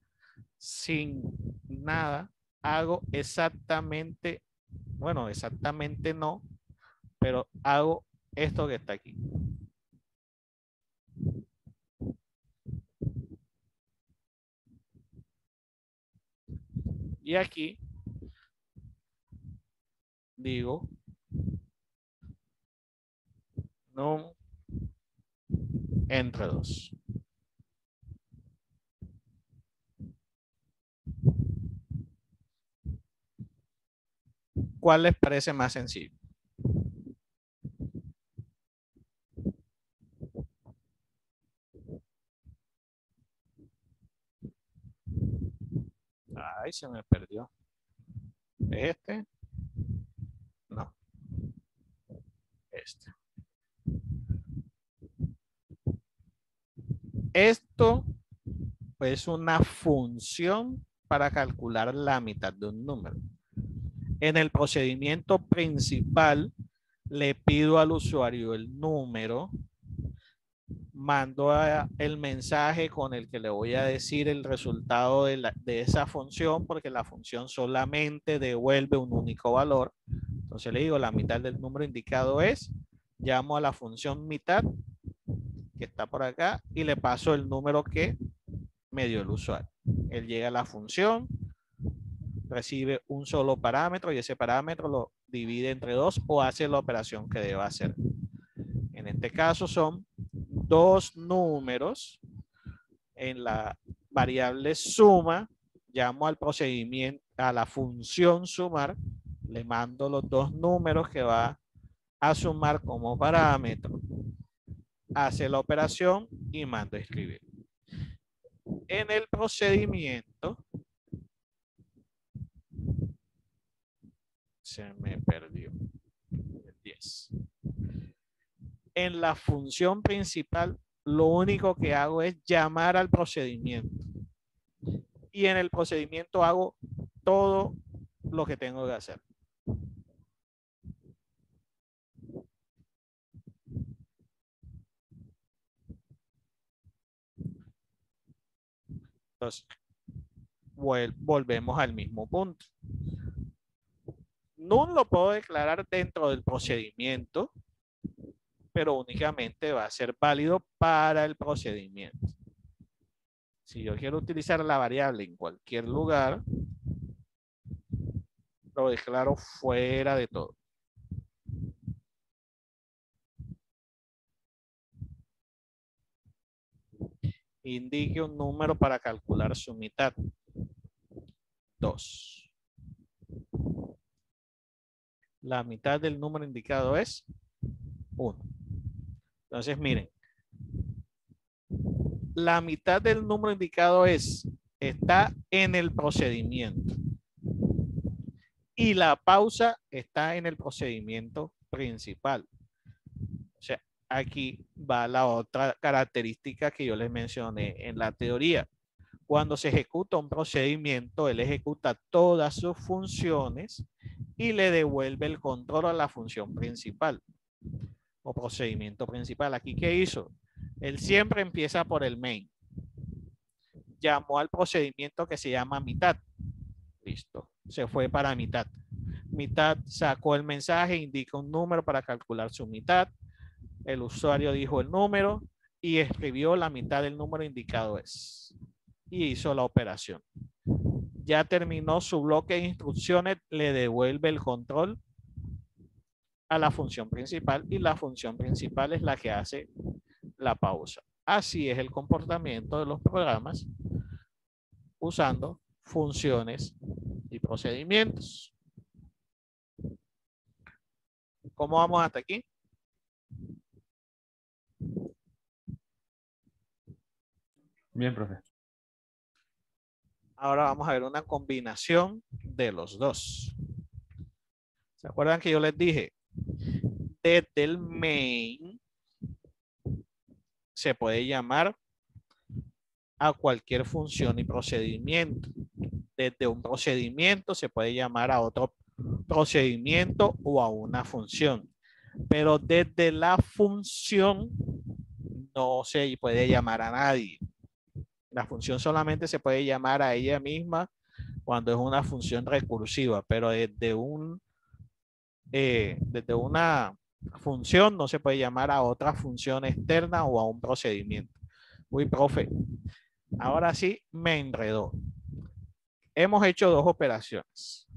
Speaker 1: sin nada, hago exactamente, bueno, exactamente no, pero hago esto que está aquí. Y aquí digo no entre 2. ¿Cuál les parece más sencillo? Ay, se me perdió. Este. No. Este. Esto es una función para calcular la mitad de un número. En el procedimiento principal, le pido al usuario el número, mando el mensaje con el que le voy a decir el resultado de esa función, porque la función solamente devuelve un único valor. Entonces le digo, la mitad del número indicado es, llamo a la función mitad, que está por acá, y le paso el número que me dio el usuario. Él llega a la función, recibe un solo parámetro y ese parámetro lo divide entre 2 o hace la operación que deba hacer. En este caso son dos números. En la variable suma, llamo al procedimiento, a la función sumar, le mando los dos números que va a sumar como parámetro, hace la operación y mando a escribir. En el procedimiento, se me perdió el 10. En la función principal, lo único que hago es llamar al procedimiento. Y en el procedimiento hago todo lo que tengo que hacer. Entonces, volvemos al mismo punto. None lo puedo declarar dentro del procedimiento, pero únicamente va a ser válido para el procedimiento. Si yo quiero utilizar la variable en cualquier lugar, lo declaro fuera de todo. Indique un número para calcular su mitad. 2. La mitad del número indicado es 1. Entonces, miren. La mitad del número indicado está en el procedimiento. Y la pausa está en el procedimiento principal. O sea, aquí va la otra característica que yo les mencioné en la teoría. Cuando se ejecuta un procedimiento, él ejecuta todas sus funciones y le devuelve el control a la función principal o procedimiento principal. Aquí, ¿qué hizo? Él siempre empieza por el main. Llamó al procedimiento que se llama mitad. Listo. Se fue para mitad. Mitad sacó el mensaje, indica un número para calcular su mitad. El usuario dijo el número y escribió la mitad del número indicado es. Y hizo la operación. Ya terminó su bloque de instrucciones, le devuelve el control a la función principal y la función principal es la que hace la pausa. Así es el comportamiento de los programas usando funciones y procedimientos. ¿Cómo vamos hasta aquí?
Speaker 3: Bien, profe.
Speaker 1: Ahora vamos a ver una combinación de los dos. ¿Se acuerdan que yo les dije? Desde el main se puede llamar a cualquier función y procedimiento. Desde un procedimiento se puede llamar a otro procedimiento o a una función. Pero desde la función no se puede llamar a nadie. La función solamente se puede llamar a ella misma cuando es una función recursiva, pero desde una función no se puede llamar a otra función externa o a un procedimiento. Uy, profe, ahora sí me enredó. Hemos hecho dos operaciones.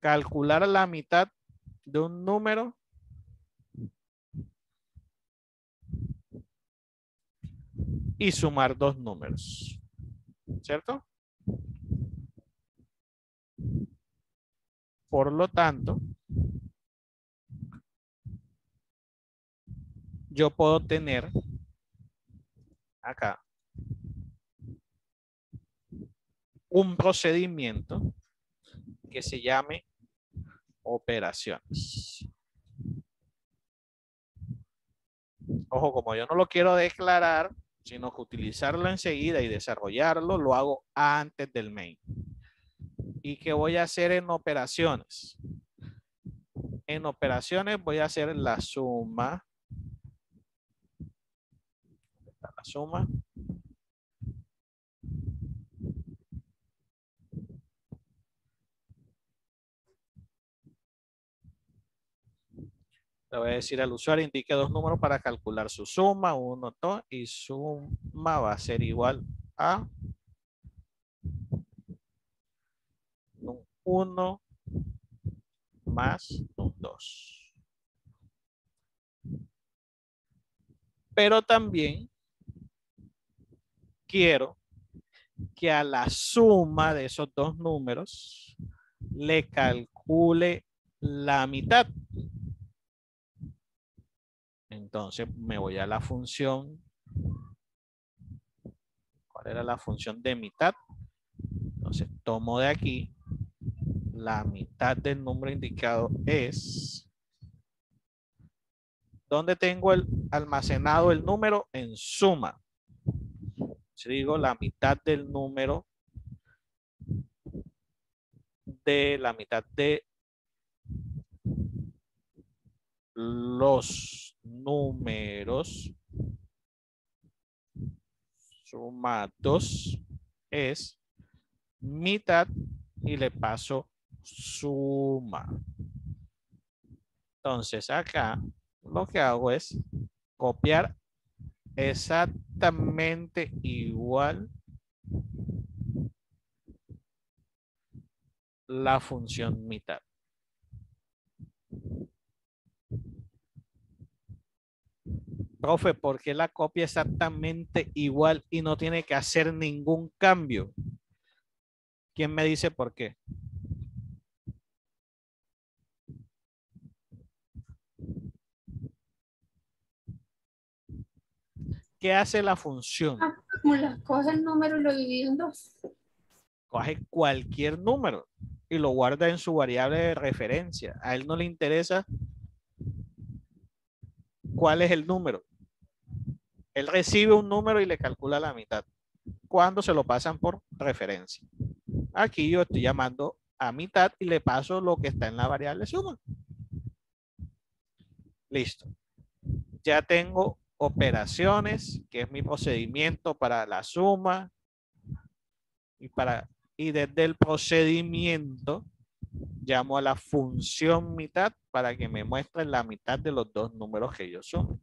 Speaker 1: Calcular la mitad de un número y sumar dos números. ¿Cierto? Por lo tanto, yo puedo tener acá un procedimiento que se llame operaciones. Ojo, como yo no lo quiero declarar, sino que utilizarlo enseguida y desarrollarlo, lo hago antes del main. ¿Y qué voy a hacer en operaciones? En operaciones voy a hacer la suma. Está la suma. Le voy a decir al usuario, indique dos números para calcular su suma, 1, 2, y suma va a ser igual a 1 más 2. Pero también quiero que a la suma de esos dos números le calcule la mitad. Entonces me voy a la función. ¿Cuál era la función de mitad? Entonces tomo de aquí. La mitad del número indicado es. ¿Dónde tengo almacenado el número? En suma. Si digo la mitad del número de la mitad de los números suma 2 es mitad y le paso suma. Entonces acá lo que hago es copiar exactamente igual la función mitad. Profe, ¿por qué la copia exactamente igual y no tiene que hacer ningún cambio? ¿Quién me dice por qué? ¿Qué hace la función?
Speaker 7: Como las cosas, el número lo divido en dos.
Speaker 1: Coge cualquier número y lo guarda en su variable de referencia. A él no le interesa cuál es el número. Él recibe un número y le calcula la mitad cuando se lo pasan por referencia. Aquí yo estoy llamando a mitad y le paso lo que está en la variable suma. Listo. Ya tengo operaciones, que es mi procedimiento para la suma y desde el procedimiento llamo a la función mitad para que me muestre la mitad de los dos números que yo sumo.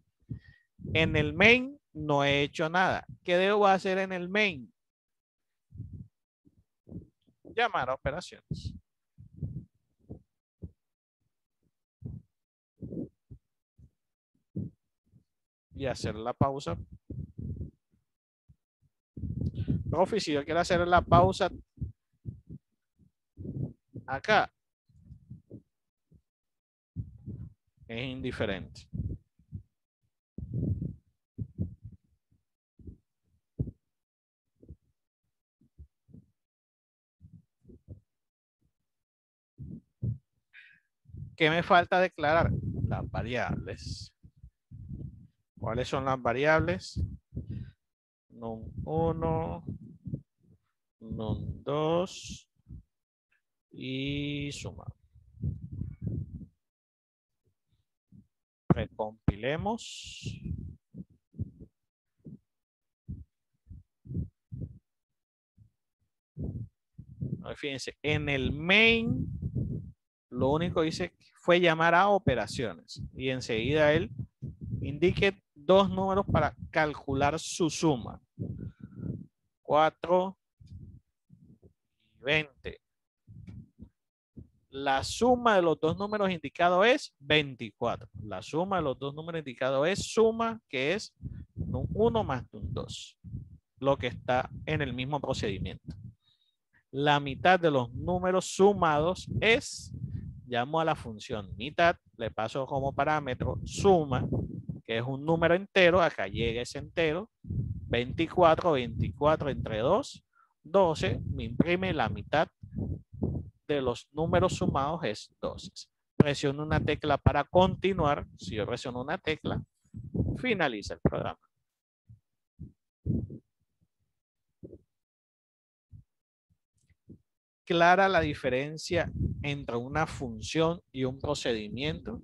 Speaker 1: En el main no he hecho nada. ¿Qué debo hacer en el main? Llamar a operaciones. Y hacer la pausa. Profe, si yo quiero hacer la pausa acá, es indiferente. ¿Qué me falta declarar? Las variables. ¿Cuáles son las variables? Num1, num2 y suma. Recompilemos. Fíjense, en el main lo único que hice fue llamar a operaciones y enseguida él indique dos números para calcular su suma. 4 y 20. La suma de los dos números indicados es 24. La suma de los dos números indicados es suma, que es 1 más 2. Lo que está en el mismo procedimiento. La mitad de los números sumados es, llamo a la función mitad, le paso como parámetro suma, que es un número entero, acá llega ese entero, 24, 24 entre 2, 12, me imprime la mitad de los números sumados es 12. Presiono una tecla para continuar, si yo presiono una tecla, finaliza el programa. ¿Clara la diferencia entre una función y un procedimiento?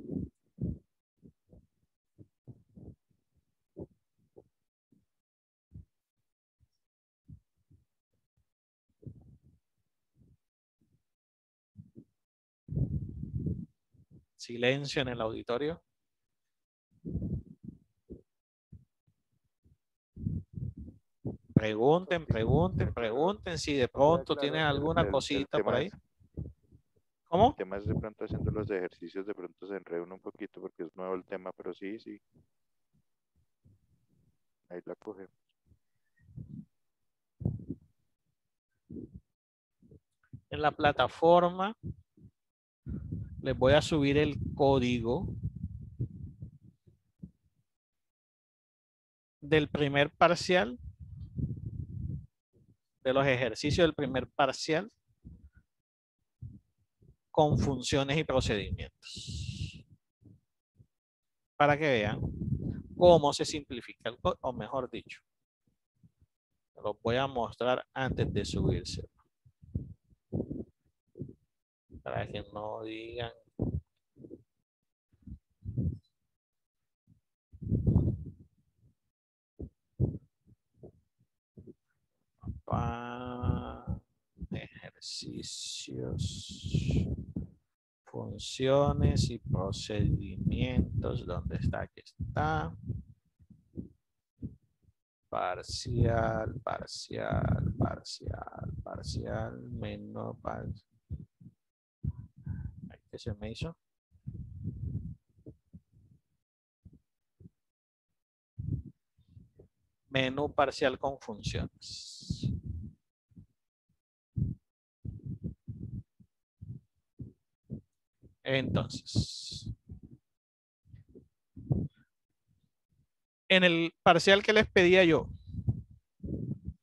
Speaker 1: Silencio en el auditorio. Pregunten, pregunten, pregunten si de pronto tienen alguna cosita por ahí. ¿Cómo?
Speaker 6: El tema es de pronto haciendo los ejercicios, de pronto se enreda un poquito porque es nuevo el tema, pero sí, sí. Ahí la cogemos.
Speaker 1: En la plataforma les voy a subir el código del primer parcial, de los ejercicios del primer parcial con funciones y procedimientos. Para que vean cómo se simplifica el código, o mejor dicho, los voy a mostrar antes de subirse. Para que no digan. Ejercicios, funciones y procedimientos. ¿Dónde está? Aquí está. Parcial, parcial, parcial, parcial, menos parcial. ¿Qué se me hizo? Menú parcial con funciones. Entonces, en el parcial que les pedía yo,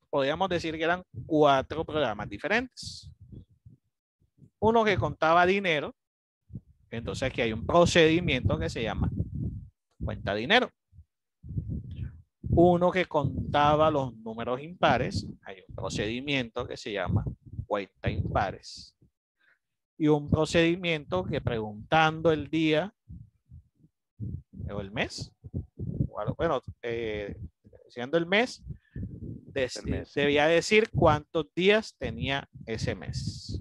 Speaker 1: podríamos decir que eran 4 programas diferentes. Uno que contaba dinero, entonces aquí hay un procedimiento que se llama cuenta dinero. Uno que contaba los números impares, hay un procedimiento que se llama cuenta impares. Y un procedimiento que preguntando el día o el mes, bueno, siendo el mes, debía decir cuántos días tenía ese mes.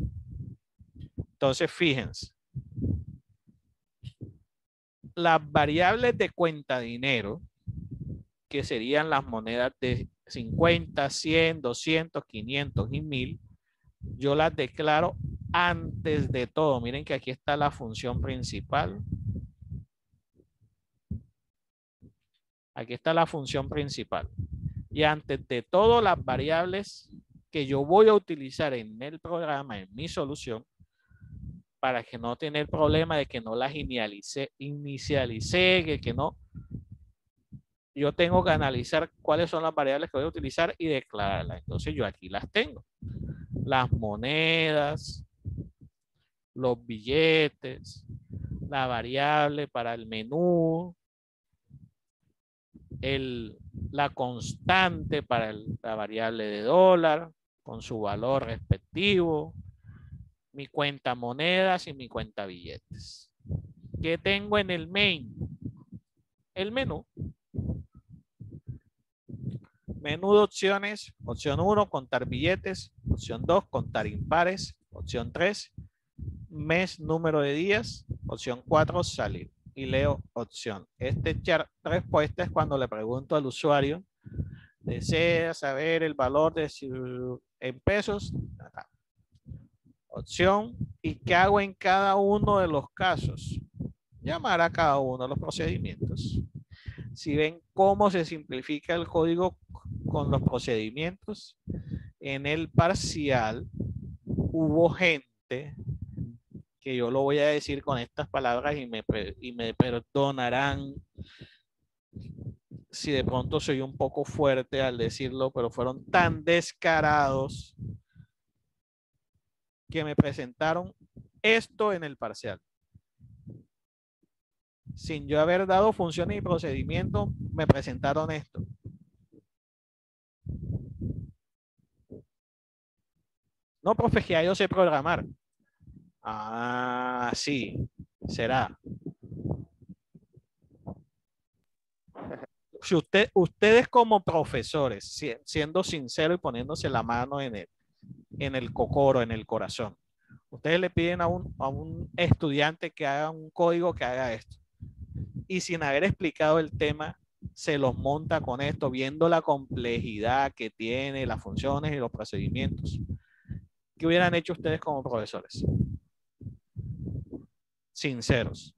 Speaker 1: Entonces, fíjense, las variables de cuenta dinero, que serían las monedas de 50, 100, 200, 500 y 1000, yo las declaro antes de todo. Miren que aquí está la función principal. Aquí está la función principal. Y antes de todo, las variables que yo voy a utilizar en el programa, en mi solución, para que no tener problema de que no las inicialicé, que no. Yo tengo que analizar cuáles son las variables que voy a utilizar y declararlas. Entonces yo aquí las tengo. Las monedas, los billetes, la variable para el menú, la constante para la variable de dólar con su valor respectivo, mi cuenta monedas y mi cuenta billetes. ¿Qué tengo en el main? El menú. Menú de opciones, opción 1, contar billetes, opción 2, contar impares, opción 3, mes, número de días, opción 4, salir. Y leo opción. Este respuesta es cuando le pregunto al usuario, ¿desea saber el valor en pesos? Acá. Opción. ¿Y qué hago en cada uno de los casos? Llamar a cada uno de los procedimientos. Si ven cómo se simplifica el código con los procedimientos, en el parcial hubo gente, que yo lo voy a decir con estas palabras y me perdonarán si de pronto soy un poco fuerte al decirlo, pero fueron tan descarados que me presentaron esto en el parcial. Sin yo haber dado funciones y procedimientos, me presentaron esto. No, profe, que ya yo sé programar. Ah, sí, será. Si ustedes como profesores, siendo sinceros y poniéndose la mano en el cocoro, en el corazón, ustedes le piden a un estudiante que haga un código que haga esto. Y sin haber explicado el tema, se los monta con esto, viendo la complejidad que tiene, las funciones y los procedimientos. ¿Qué hubieran hecho ustedes como profesores? Sinceros.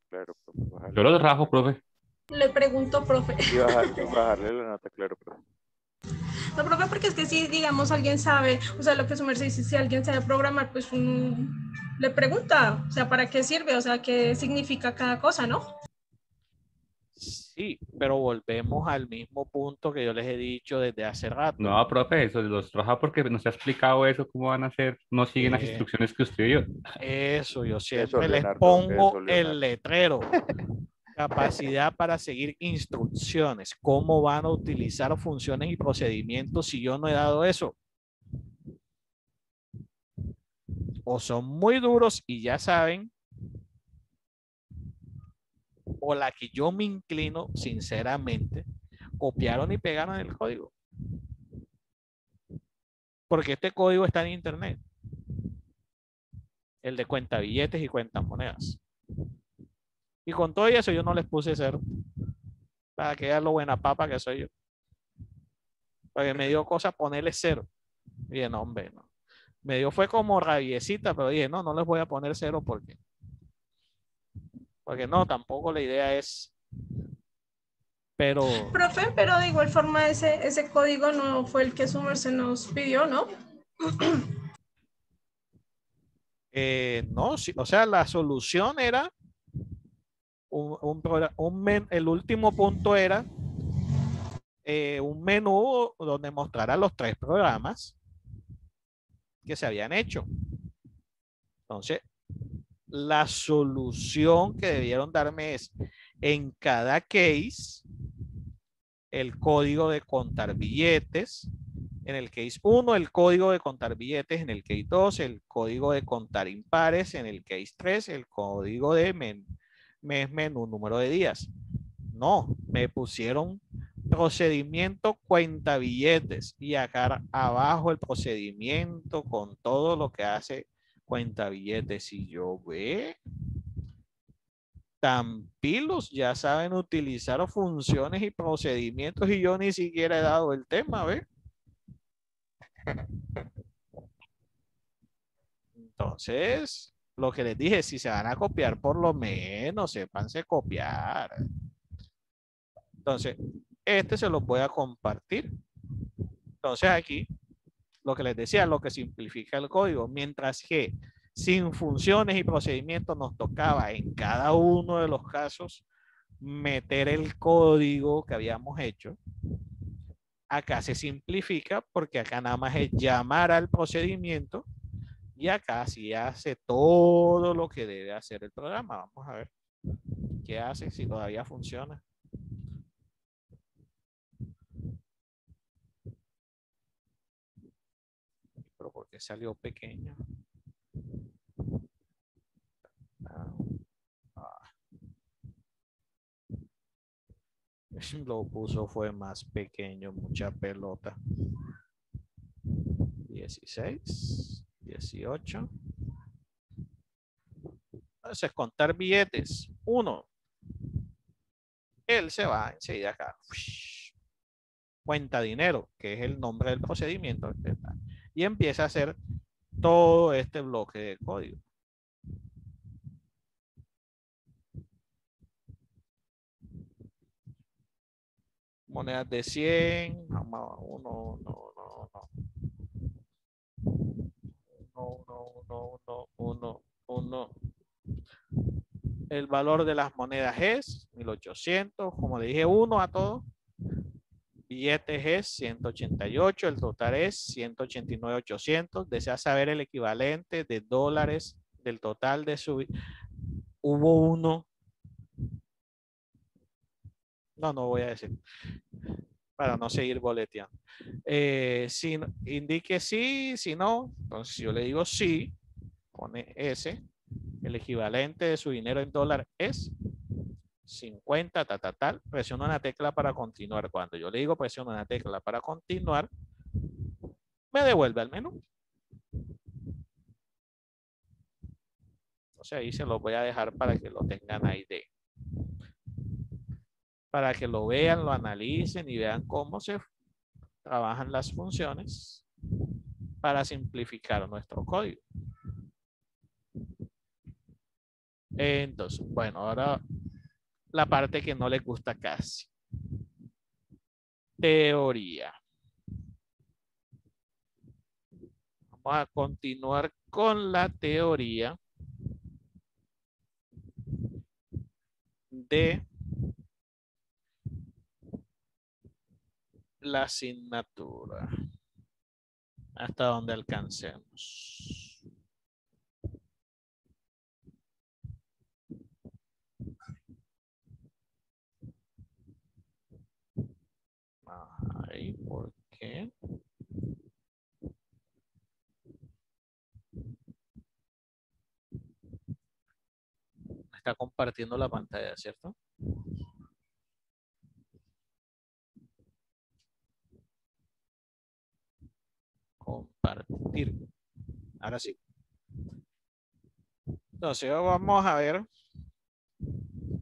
Speaker 6: Claro, profe.
Speaker 3: Yo lo rajo, profe.
Speaker 5: Le pregunto, profe.
Speaker 6: Y bajarle la nota, claro, profe.
Speaker 5: No, profe, porque es que si, digamos, alguien sabe, o sea, lo que su merced dice, si alguien sabe programar, pues le pregunta, o sea, ¿para qué sirve? O sea, ¿qué significa cada cosa, no?
Speaker 1: Sí, pero volvemos al mismo punto que yo les he dicho desde hace rato.
Speaker 3: No, profe, eso los raja porque nos ha explicado eso, cómo van a hacer, no siguen las instrucciones que usted dio.
Speaker 1: Eso, yo siempre
Speaker 6: Eso,
Speaker 1: les
Speaker 6: Leonardo,
Speaker 1: pongo
Speaker 6: eso, Leonardo.
Speaker 1: el letrero. Capacidad para seguir instrucciones. ¿Cómo van a utilizar funciones y procedimientos si yo no he dado eso? O son muy duros y ya saben, o la que yo me inclino, sinceramente, copiaron y pegaron el código. Porque este código está en internet. El de cuenta billetes y cuenta monedas. Y con todo eso yo no les puse 0. Para que vean lo buena papa que soy yo. Porque me dio cosa ponerle 0. Y dije, no, hombre, no. Me dio fue como rabiecita, pero dije, no, no les voy a poner 0 porque no, tampoco la idea es. Pero
Speaker 5: Profe, pero de igual forma ese código no fue el que su merced nos pidió, ¿no?
Speaker 1: no, sí, o sea, la solución era el último punto era un menú donde mostrara los 3 programas que se habían hecho. Entonces, la solución que debieron darme es en cada case el código de contar billetes. En el case 1, el código de contar billetes. En el case 2, el código de contar impares. En el case 3, el código de mes, menú, número de días. No, me pusieron procedimiento cuenta billetes y acá abajo el procedimiento con todo lo que hace cuenta billetes. Y yo, ve, tan pilos, ya saben utilizar funciones y procedimientos y yo ni siquiera he dado el tema, ¿ve? Entonces, lo que les dije, si se van a copiar, por lo menos sépanse copiar. Entonces, este se los voy a compartir. Entonces, aquí, lo que les decía, lo que simplifica el código, mientras que sin funciones y procedimientos nos tocaba en cada uno de los casos meter el código que habíamos hecho. Acá se simplifica porque acá nada más es llamar al procedimiento y acá sí hace todo lo que debe hacer el programa. Vamos a ver qué hace, si todavía funciona. Pero ¿por qué salió pequeño? Lo puso fue más pequeño, mucha pelota. 16, 18. Entonces, contar billetes. 1. Él se va enseguida acá. Cuenta dinero, que es el nombre del procedimiento. Y empieza a hacer todo este bloque de código. Monedas de 100. Uno. El valor de las monedas es 1800. Como le dije, 1 a todo. Billetes es 188. El total es 189,800. Desea saber el equivalente de dólares del total de su. Hubo uno. No voy a decir. Para no seguir boleteando. Si indique sí, si no, entonces yo le digo sí, pone S, el equivalente de su dinero en dólar es 50, tal, presiona una tecla para continuar. Cuando yo le digo presiona una tecla para continuar, me devuelve al menú. Entonces ahí se los voy a dejar para que lo tengan ahí para que lo vean, lo analicen y vean cómo se trabajan las funciones para simplificar nuestro código. Entonces, bueno, ahora la parte que no les gusta casi. Teoría. Vamos a continuar con la teoría de la asignatura. Hasta donde alcancemos. Ay, ¿por qué? Está compartiendo la pantalla, ¿cierto? Compartir. compartir. Ahora sí. Entonces vamos a ver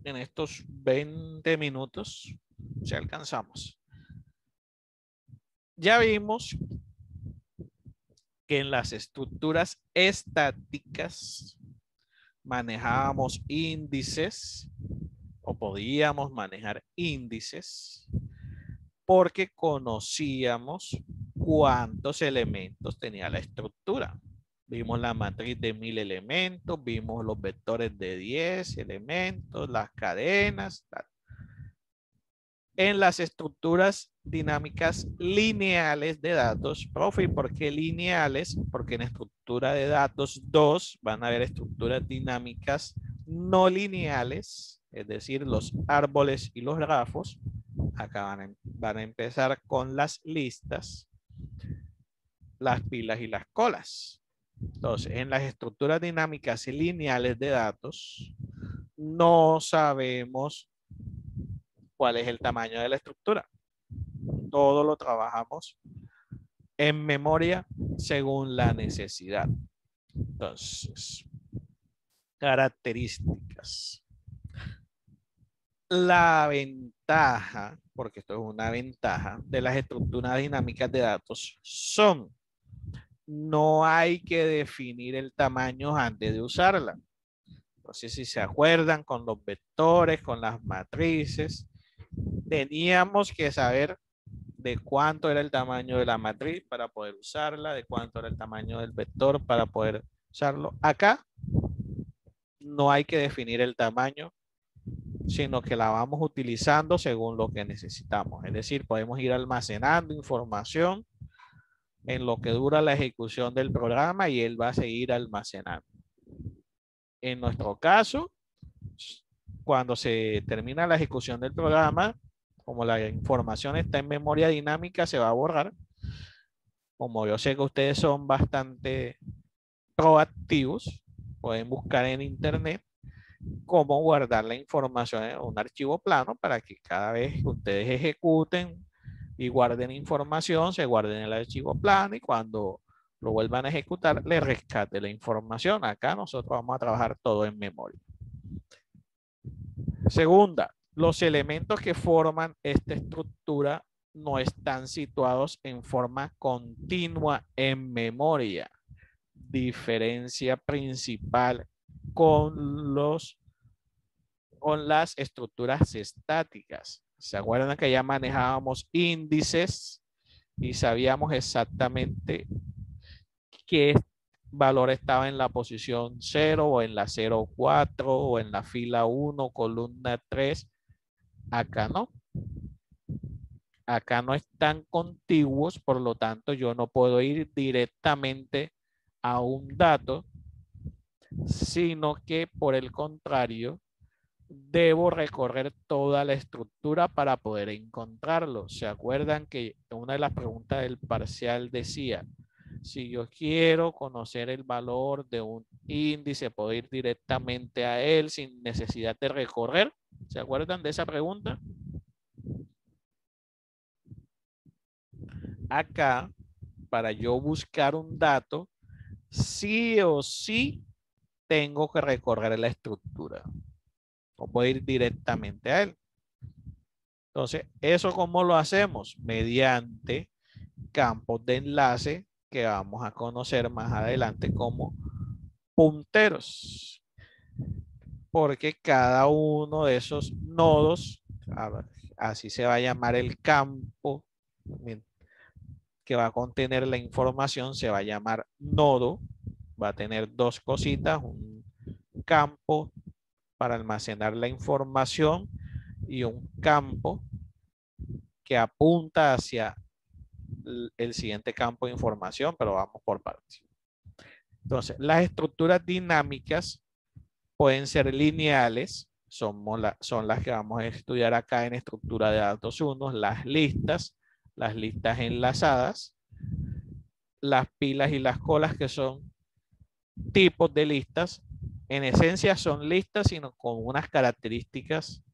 Speaker 1: en estos 20 minutos si alcanzamos. Ya vimos que en las estructuras estáticas manejábamos índices o podíamos manejar índices porque conocíamos cuántos elementos tenía la estructura. Vimos la matriz de 1000 elementos, vimos los vectores de 10 elementos, las cadenas. Tal. En las estructuras dinámicas lineales de datos, profe, ¿y por qué lineales? Porque en estructura de datos 2 van a haber estructuras dinámicas no lineales, es decir, los árboles y los grafos. Acá van a empezar con las listas, las pilas y las colas. Entonces, en las estructuras dinámicas y lineales de datos, no sabemos cuál es el tamaño de la estructura. Todo lo trabajamos en memoria según la necesidad. Entonces, características. La ventaja, porque esto es una ventaja, de las estructuras dinámicas de datos son: no hay que definir el tamaño antes de usarla. Entonces, si se acuerdan, con los vectores, con las matrices, teníamos que saber de cuánto era el tamaño de la matriz para poder usarla, de cuánto era el tamaño del vector para poder usarlo. Acá no hay que definir el tamaño, sino que la vamos utilizando según lo que necesitamos. Es decir, podemos ir almacenando información en lo que dura la ejecución del programa y él va a seguir almacenando. En nuestro caso, cuando se termina la ejecución del programa, como la información está en memoria dinámica, se va a borrar. Como yo sé que ustedes son bastante proactivos, pueden buscar en internet cómo guardar la información en un archivo plano para que cada vez que ustedes ejecuten y guarden información, se guarden en el archivo plano y cuando lo vuelvan a ejecutar, le rescate la información. Acá nosotros vamos a trabajar todo en memoria. Segunda, los elementos que forman esta estructura no están situados en forma continua en memoria. Diferencia principal con las estructuras estáticas. ¿Se acuerdan que ya manejábamos índices y sabíamos exactamente qué valor estaba en la posición 0 o en la 0,4 o en la fila 1, columna 3? Acá no. Acá no están contiguos, por lo tanto yo no puedo ir directamente a un dato, sino que por el contrario, debo recorrer toda la estructura para poder encontrarlo. ¿Se acuerdan que una de las preguntas del parcial decía, si yo quiero conocer el valor de un índice, puedo ir directamente a él sin necesidad de recorrer? ¿Se acuerdan de esa pregunta? Acá, para yo buscar un dato, sí o sí tengo que recorrer la estructura. O puedo ir directamente a él. Entonces, ¿eso cómo lo hacemos? Mediante campos de enlace que vamos a conocer más adelante como punteros. Porque cada uno de esos nodos, así se va a llamar el campo que va a contener la información, se va a llamar nodo. Va a tener dos cositas, un campo para almacenar la información y un campo que apunta hacia el siguiente campo de información, pero vamos por partes. Entonces, las estructuras dinámicas pueden ser lineales, son las que vamos a estudiar acá en estructura de datos 1, las listas enlazadas, las pilas y las colas, que son tipos de listas. En esencia son listas, sino con unas características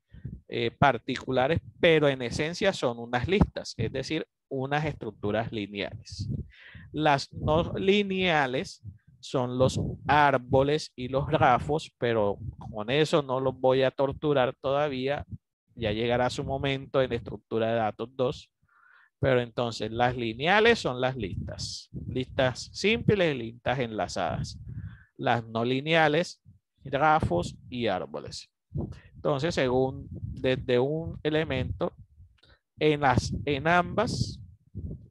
Speaker 1: particulares, pero en esencia son unas listas, es decir, unas estructuras lineales. Las no lineales son los árboles y los grafos, pero con eso no los voy a torturar todavía. Ya llegará su momento en la estructura de datos 2. Pero entonces las lineales son las listas. Listas simples y listas enlazadas. Las no lineales, grafos y árboles. Entonces, según desde un elemento, en ambas,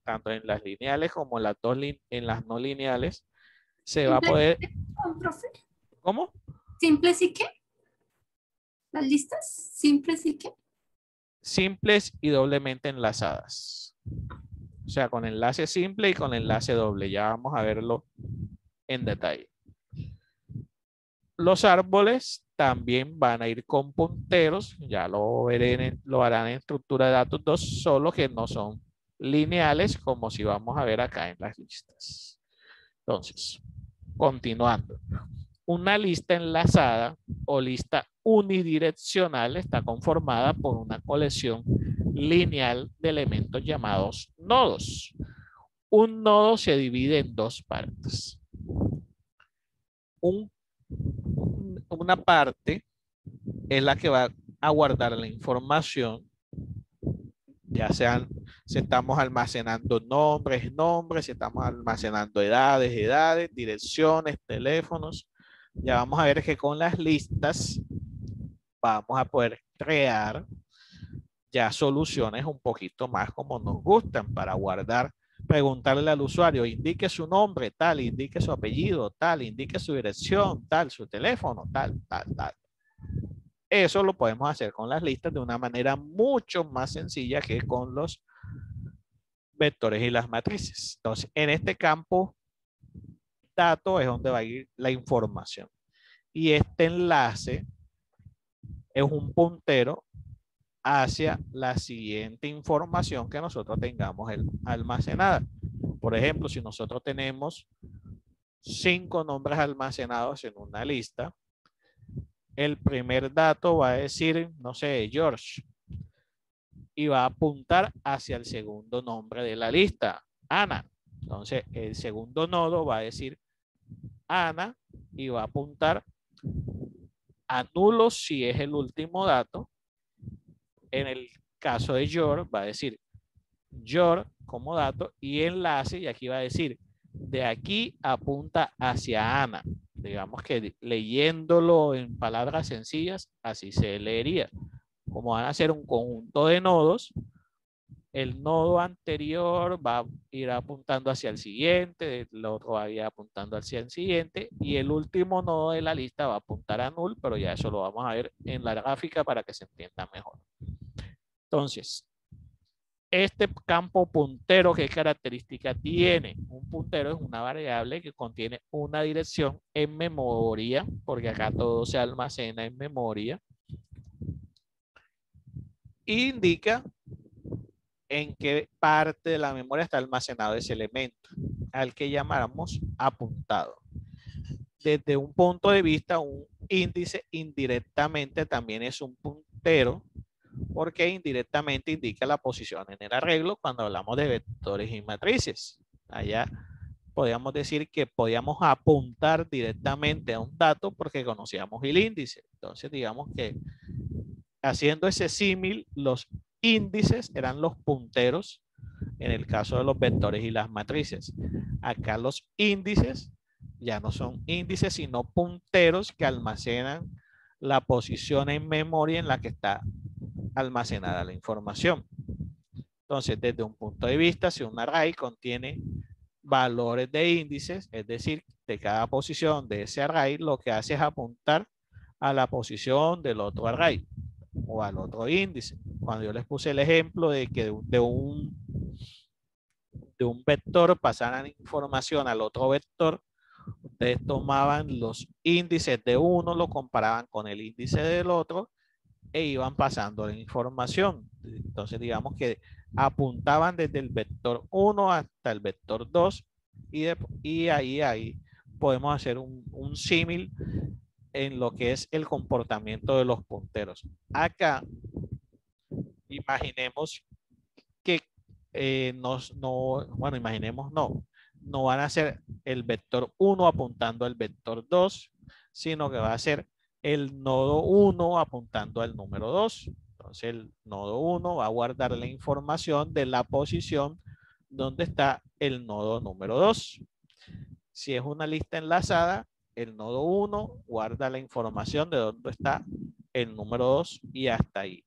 Speaker 1: tanto en las lineales como en en las no lineales, se va a poder...
Speaker 7: Profe.
Speaker 1: ¿Cómo?
Speaker 7: ¿Simples y qué? ¿Las listas? ¿Simples y qué?
Speaker 1: Simples y doblemente enlazadas. O sea, con enlace simple y con enlace doble. Ya vamos a verlo en detalle. Los árboles también van a ir con punteros. Ya lo harán en estructura de datos 2, solo que no son lineales como si vamos a ver acá en las listas. Entonces, continuando. Una lista enlazada o lista unidireccional está conformada por una colección lineal de elementos llamados nodos. Un nodo se divide en dos partes. Una parte es la que va a guardar la información, ya sean, si estamos almacenando nombres, si estamos almacenando edades, direcciones, teléfonos. Ya vamos a ver que con las listas vamos a poder crear ya soluciones un poquito más como nos gustan para guardar, preguntarle al usuario, indique su nombre, tal, indique su apellido, tal, indique su dirección, tal, su teléfono, tal. Eso lo podemos hacer con las listas de una manera mucho más sencilla que con los vectores y las matrices. Entonces, en este campo dato es donde va a ir la información. Y este enlace es un puntero hacia la siguiente información que nosotros tengamos almacenada. Por ejemplo, si nosotros tenemos 5 nombres almacenados en una lista, el primer dato va a decir, no sé, George, y va a apuntar hacia el segundo nombre de la lista, Ana. Entonces, el segundo nodo va a decir Ana y va a apuntar a nulo si es el último dato. En el caso de George, va a decir George como dato y enlace, y aquí va a decir, de aquí apunta hacia Ana. Digamos que leyéndolo en palabras sencillas, así se leería. Como van a ser un conjunto de nodos, el nodo anterior va a ir apuntando hacia el siguiente, el otro va a ir apuntando hacia el siguiente, y el último nodo de la lista va a apuntar a null, pero ya eso lo vamos a ver en la gráfica para que se entienda mejor. Entonces, este campo puntero, ¿qué característica tiene? Un puntero es una variable que contiene una dirección en memoria, porque acá todo se almacena en memoria. Indica en qué parte de la memoria está almacenado ese elemento, al que llamamos apuntado. Desde un punto de vista, un índice indirectamente también es un puntero, porque indirectamente indica la posición en el arreglo cuando hablamos de vectores y matrices. Allá podríamos decir que podíamos apuntar directamente a un dato porque conocíamos el índice. Entonces, digamos que haciendo ese símil, los índices eran los punteros en el caso de los vectores y las matrices. Acá los índices ya no son índices, sino punteros que almacenan la posición en memoria en la que está almacenada la información. Entonces, desde un punto de vista, si un array contiene valores de índices, es decir, de cada posición de ese array, lo que hace es apuntar a la posición del otro array o al otro índice. Cuando yo les puse el ejemplo de que de un vector pasaran información al otro vector, ustedes tomaban los índices de uno, lo comparaban con el índice del otro e iban pasando la información. Entonces, digamos que apuntaban desde el vector 1 hasta el vector 2 y ahí podemos hacer un símil en lo que es el comportamiento de los punteros. Acá, imaginemos que imaginemos no. no van a ser el vector 1 apuntando al vector 2, sino que va a ser el nodo 1 apuntando al número 2. Entonces el nodo 1 va a guardar la información de la posición donde está el nodo número 2. Si es una lista enlazada, el nodo 1 guarda la información de dónde está el número 2 y hasta ahí.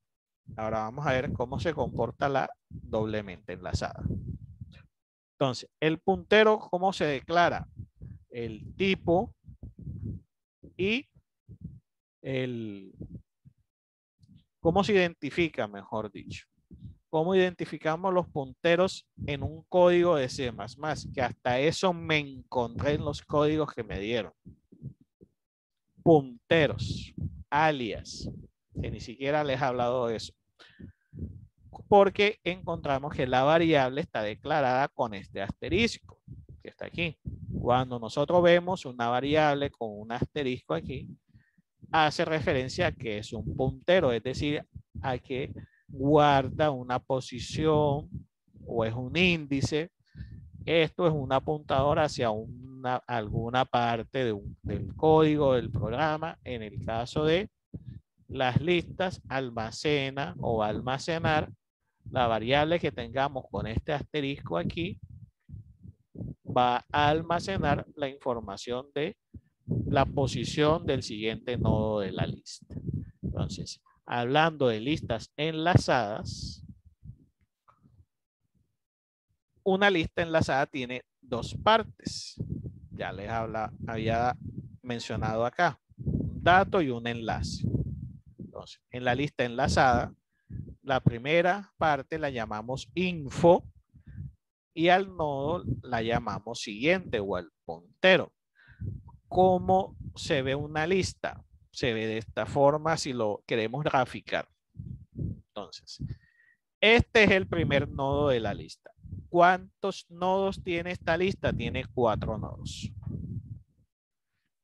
Speaker 1: Ahora vamos a ver cómo se comporta la doblemente enlazada. Entonces, el puntero, ¿cómo se declara? El tipo y ¿cómo se identifica, mejor dicho? ¿Cómo identificamos los punteros en un código de C++? Que hasta eso me encontré en los códigos que me dieron. Punteros, alias, que ni siquiera les he hablado de eso. Porque encontramos que la variable está declarada con este asterisco que está aquí. Cuando nosotros vemos una variable con un asterisco aquí, hace referencia a que es un puntero, es decir, a que guarda una posición o es un índice. Esto es un apuntador hacia alguna parte del código del programa. En el caso de las listas, almacena o va a almacenar la variable que tengamos con este asterisco aquí, va a almacenar la información de la posición del siguiente nodo de la lista. Entonces, hablando de listas enlazadas, una lista enlazada tiene dos partes. Ya les había mencionado acá, un dato y un enlace. Entonces, en la lista enlazada, la primera parte la llamamos info y al nodo la llamamos siguiente o al puntero. ¿Cómo se ve una lista? Se ve de esta forma si lo queremos graficar. Entonces, este es el primer nodo de la lista. ¿Cuántos nodos tiene esta lista? Tiene 4 nodos.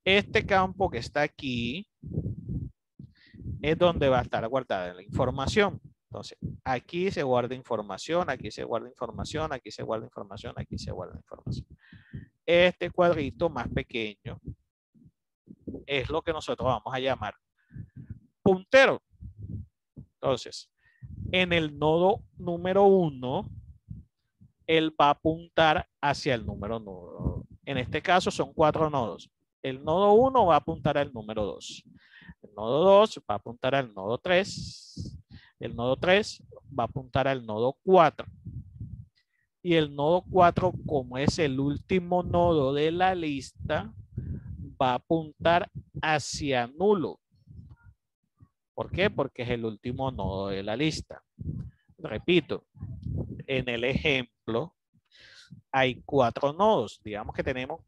Speaker 1: Este campo que está aquí es donde va a estar guardada la información. Entonces, aquí se guarda información, aquí se guarda información, aquí se guarda información, aquí se guarda información. Este cuadrito más pequeño es lo que nosotros vamos a llamar puntero. Entonces, en el nodo número 1, él va a apuntar hacia el número nodo. En este caso son 4 nodos. El nodo 1 va a apuntar al número 2. El nodo 2 va a apuntar al nodo 3. El nodo 3 va a apuntar al nodo 4. Y el nodo 4, como es el último nodo de la lista, va a apuntar hacia nulo. ¿Por qué? Porque es el último nodo de la lista. Repito, en el ejemplo hay 4 nodos. Digamos que tenemos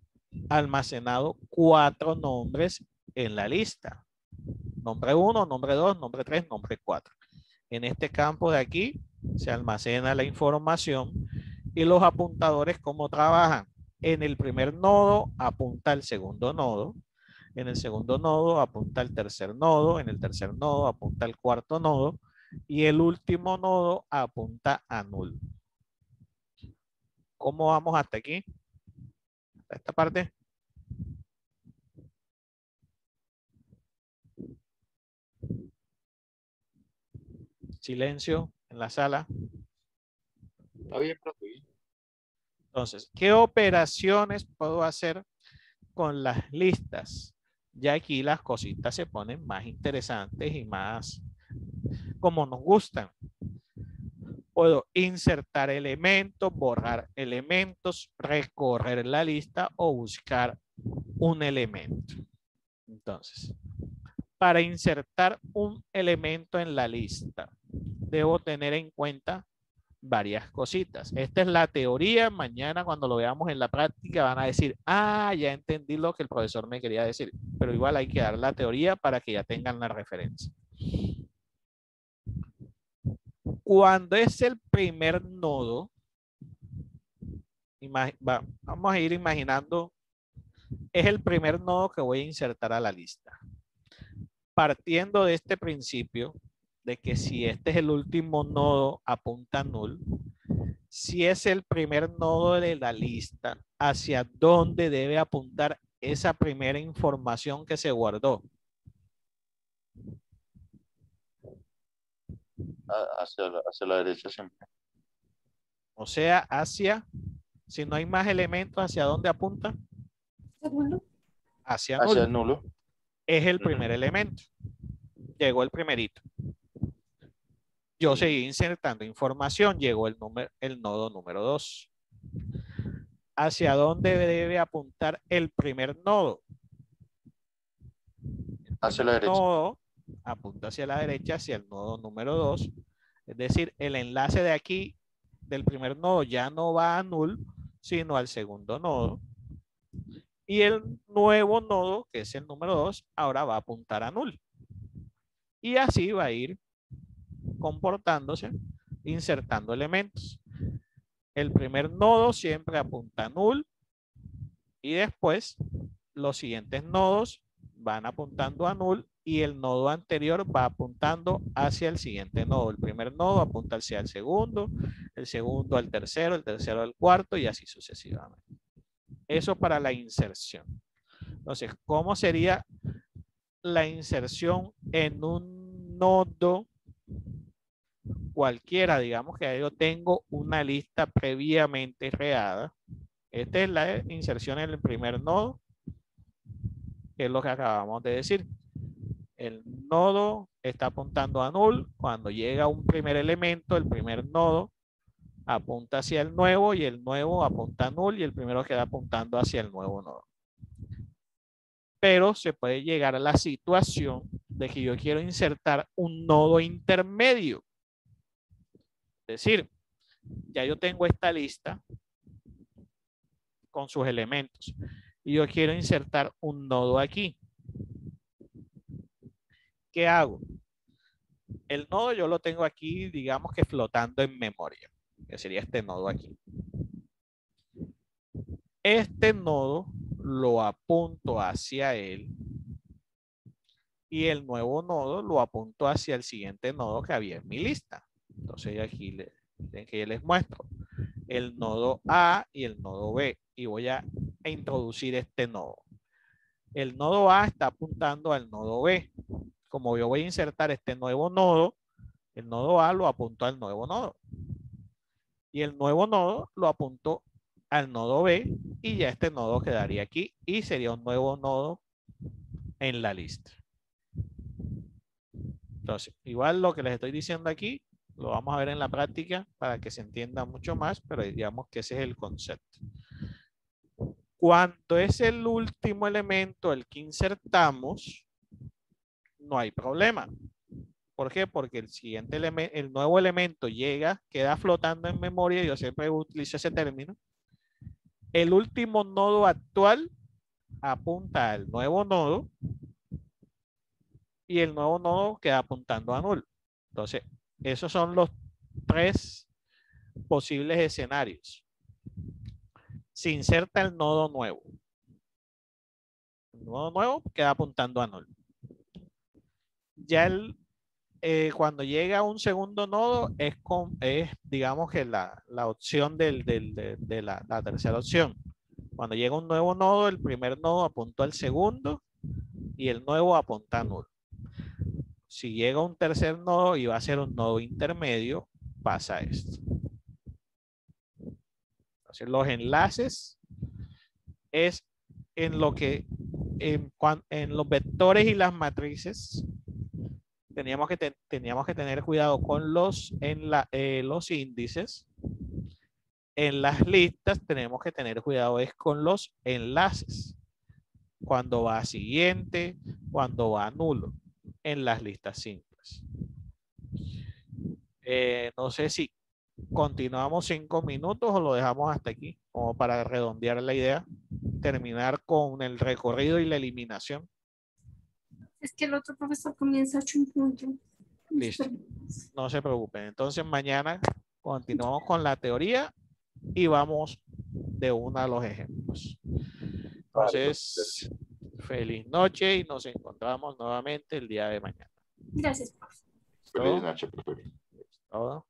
Speaker 1: almacenado 4 nombres en la lista. Nombre 1, nombre 2, nombre 3, nombre 4. En este campo de aquí se almacena la información y los apuntadores, ¿cómo trabajan? En el primer nodo apunta al segundo nodo. En el segundo nodo apunta al tercer nodo. En el tercer nodo apunta al cuarto nodo. Y el último nodo apunta a null. ¿Cómo vamos hasta aquí? Hasta esta parte. Silencio en la sala.
Speaker 4: Está bien, profe.
Speaker 1: Entonces, ¿qué operaciones puedo hacer con las listas? Ya aquí las cositas se ponen más interesantes y más como nos gustan. Puedo insertar elementos, borrar elementos, recorrer la lista o buscar un elemento. Entonces, para insertar un elemento en la lista, debo tener en cuenta varias cositas. Esta es la teoría. Mañana cuando lo veamos en la práctica van a decir, ah, ya entendí lo que el profesor me quería decir. Pero igual hay que dar la teoría para que ya tengan la referencia. Cuando es el primer nodo, vamos a ir imaginando, es el primer nodo que voy a insertar a la lista. Partiendo de este principio, de que si este es el último nodo apunta a null, Si es el primer nodo de la lista, ¿hacia dónde debe apuntar esa primera información que se guardó?
Speaker 6: Hacia la derecha siempre.
Speaker 1: O sea, hacia, si no hay más elementos, ¿hacia dónde apunta?
Speaker 7: Segundo.
Speaker 1: Hacia
Speaker 6: Hacia
Speaker 1: nulo.
Speaker 6: el nulo.
Speaker 1: Es el primer elemento. Llegó el primerito. Yo seguí insertando información, llegó el nodo número 2. ¿Hacia dónde debe apuntar el primer nodo?
Speaker 6: Hacia la derecha.
Speaker 1: Nodo apunta hacia la derecha, hacia el nodo número 2. Es decir, el enlace de aquí del primer nodo ya no va a null, sino al segundo nodo. Y el nuevo nodo, que es el número 2, ahora va a apuntar a null. Y así va a ir comportándose, insertando elementos. El primer nodo siempre apunta a null y después los siguientes nodos van apuntando a null y el nodo anterior va apuntando hacia el siguiente nodo. El primer nodo apunta hacia el segundo al tercero, el tercero al cuarto y así sucesivamente. Eso para la inserción. Entonces, ¿cómo sería la inserción en un nodo cualquiera? Digamos que yo tengo una lista previamente creada. Esta es la inserción en el primer nodo, que es lo que acabamos de decir. El nodo está apuntando a null. Cuando llega un primer elemento, el primer nodo apunta hacia el nuevo y el nuevo apunta a null y el primero queda apuntando hacia el nuevo nodo. Pero se puede llegar a la situación de que yo quiero insertar un nodo intermedio. Es decir, ya yo tengo esta lista con sus elementos y yo quiero insertar un nodo aquí. ¿Qué hago? El nodo yo lo tengo aquí, digamos que flotando en memoria, que sería este nodo aquí. Este nodo lo apunto hacia él y el nuevo nodo lo apunto hacia el siguiente nodo que había en mi lista. Entonces aquí les muestro el nodo A y el nodo B y voy a introducir este nodo. El nodo A está apuntando al nodo B. Como yo voy a insertar este nuevo nodo, el nodo A lo apunto al nuevo nodo. Y el nuevo nodo lo apunto al nodo B y ya este nodo quedaría aquí y sería un nuevo nodo en la lista. Entonces, igual lo que les estoy diciendo aquí, lo vamos a ver en la práctica para que se entienda mucho más, pero digamos que ese es el concepto. Cuando es el último elemento el que insertamos, no hay problema. ¿Por qué? Porque el siguiente elemento, el nuevo elemento llega, queda flotando en memoria, yo siempre utilizo ese término. El último nodo actual apunta al nuevo nodo y el nuevo nodo queda apuntando a null. Entonces, esos son los 3 posibles escenarios. Se inserta el nodo nuevo. El nodo nuevo queda apuntando a null. Ya cuando llega un segundo nodo es digamos que la opción de la tercera opción. Cuando llega un nuevo nodo, el primer nodo apunta al segundo y el nuevo apunta a null. Si llega un tercer nodo y va a ser un nodo intermedio, pasa esto. Entonces los enlaces es en lo que en los vectores y las matrices teníamos que tener cuidado con los índices. En las listas tenemos que tener cuidado es con los enlaces. Cuando va a siguiente, cuando va a nulo. En las listas simples. No sé si continuamos 5 minutos o lo dejamos hasta aquí, como para redondear la idea. Terminar con el recorrido y la eliminación.
Speaker 7: Es que el otro profesor comienza a 8:00.
Speaker 1: Listo. No se preocupen. Entonces mañana continuamos con la teoría y vamos de uno a los ejemplos. Entonces, feliz noche y nos encontramos nuevamente el día de mañana.
Speaker 7: Gracias, profe.
Speaker 6: Feliz noche, profe.
Speaker 1: Todo.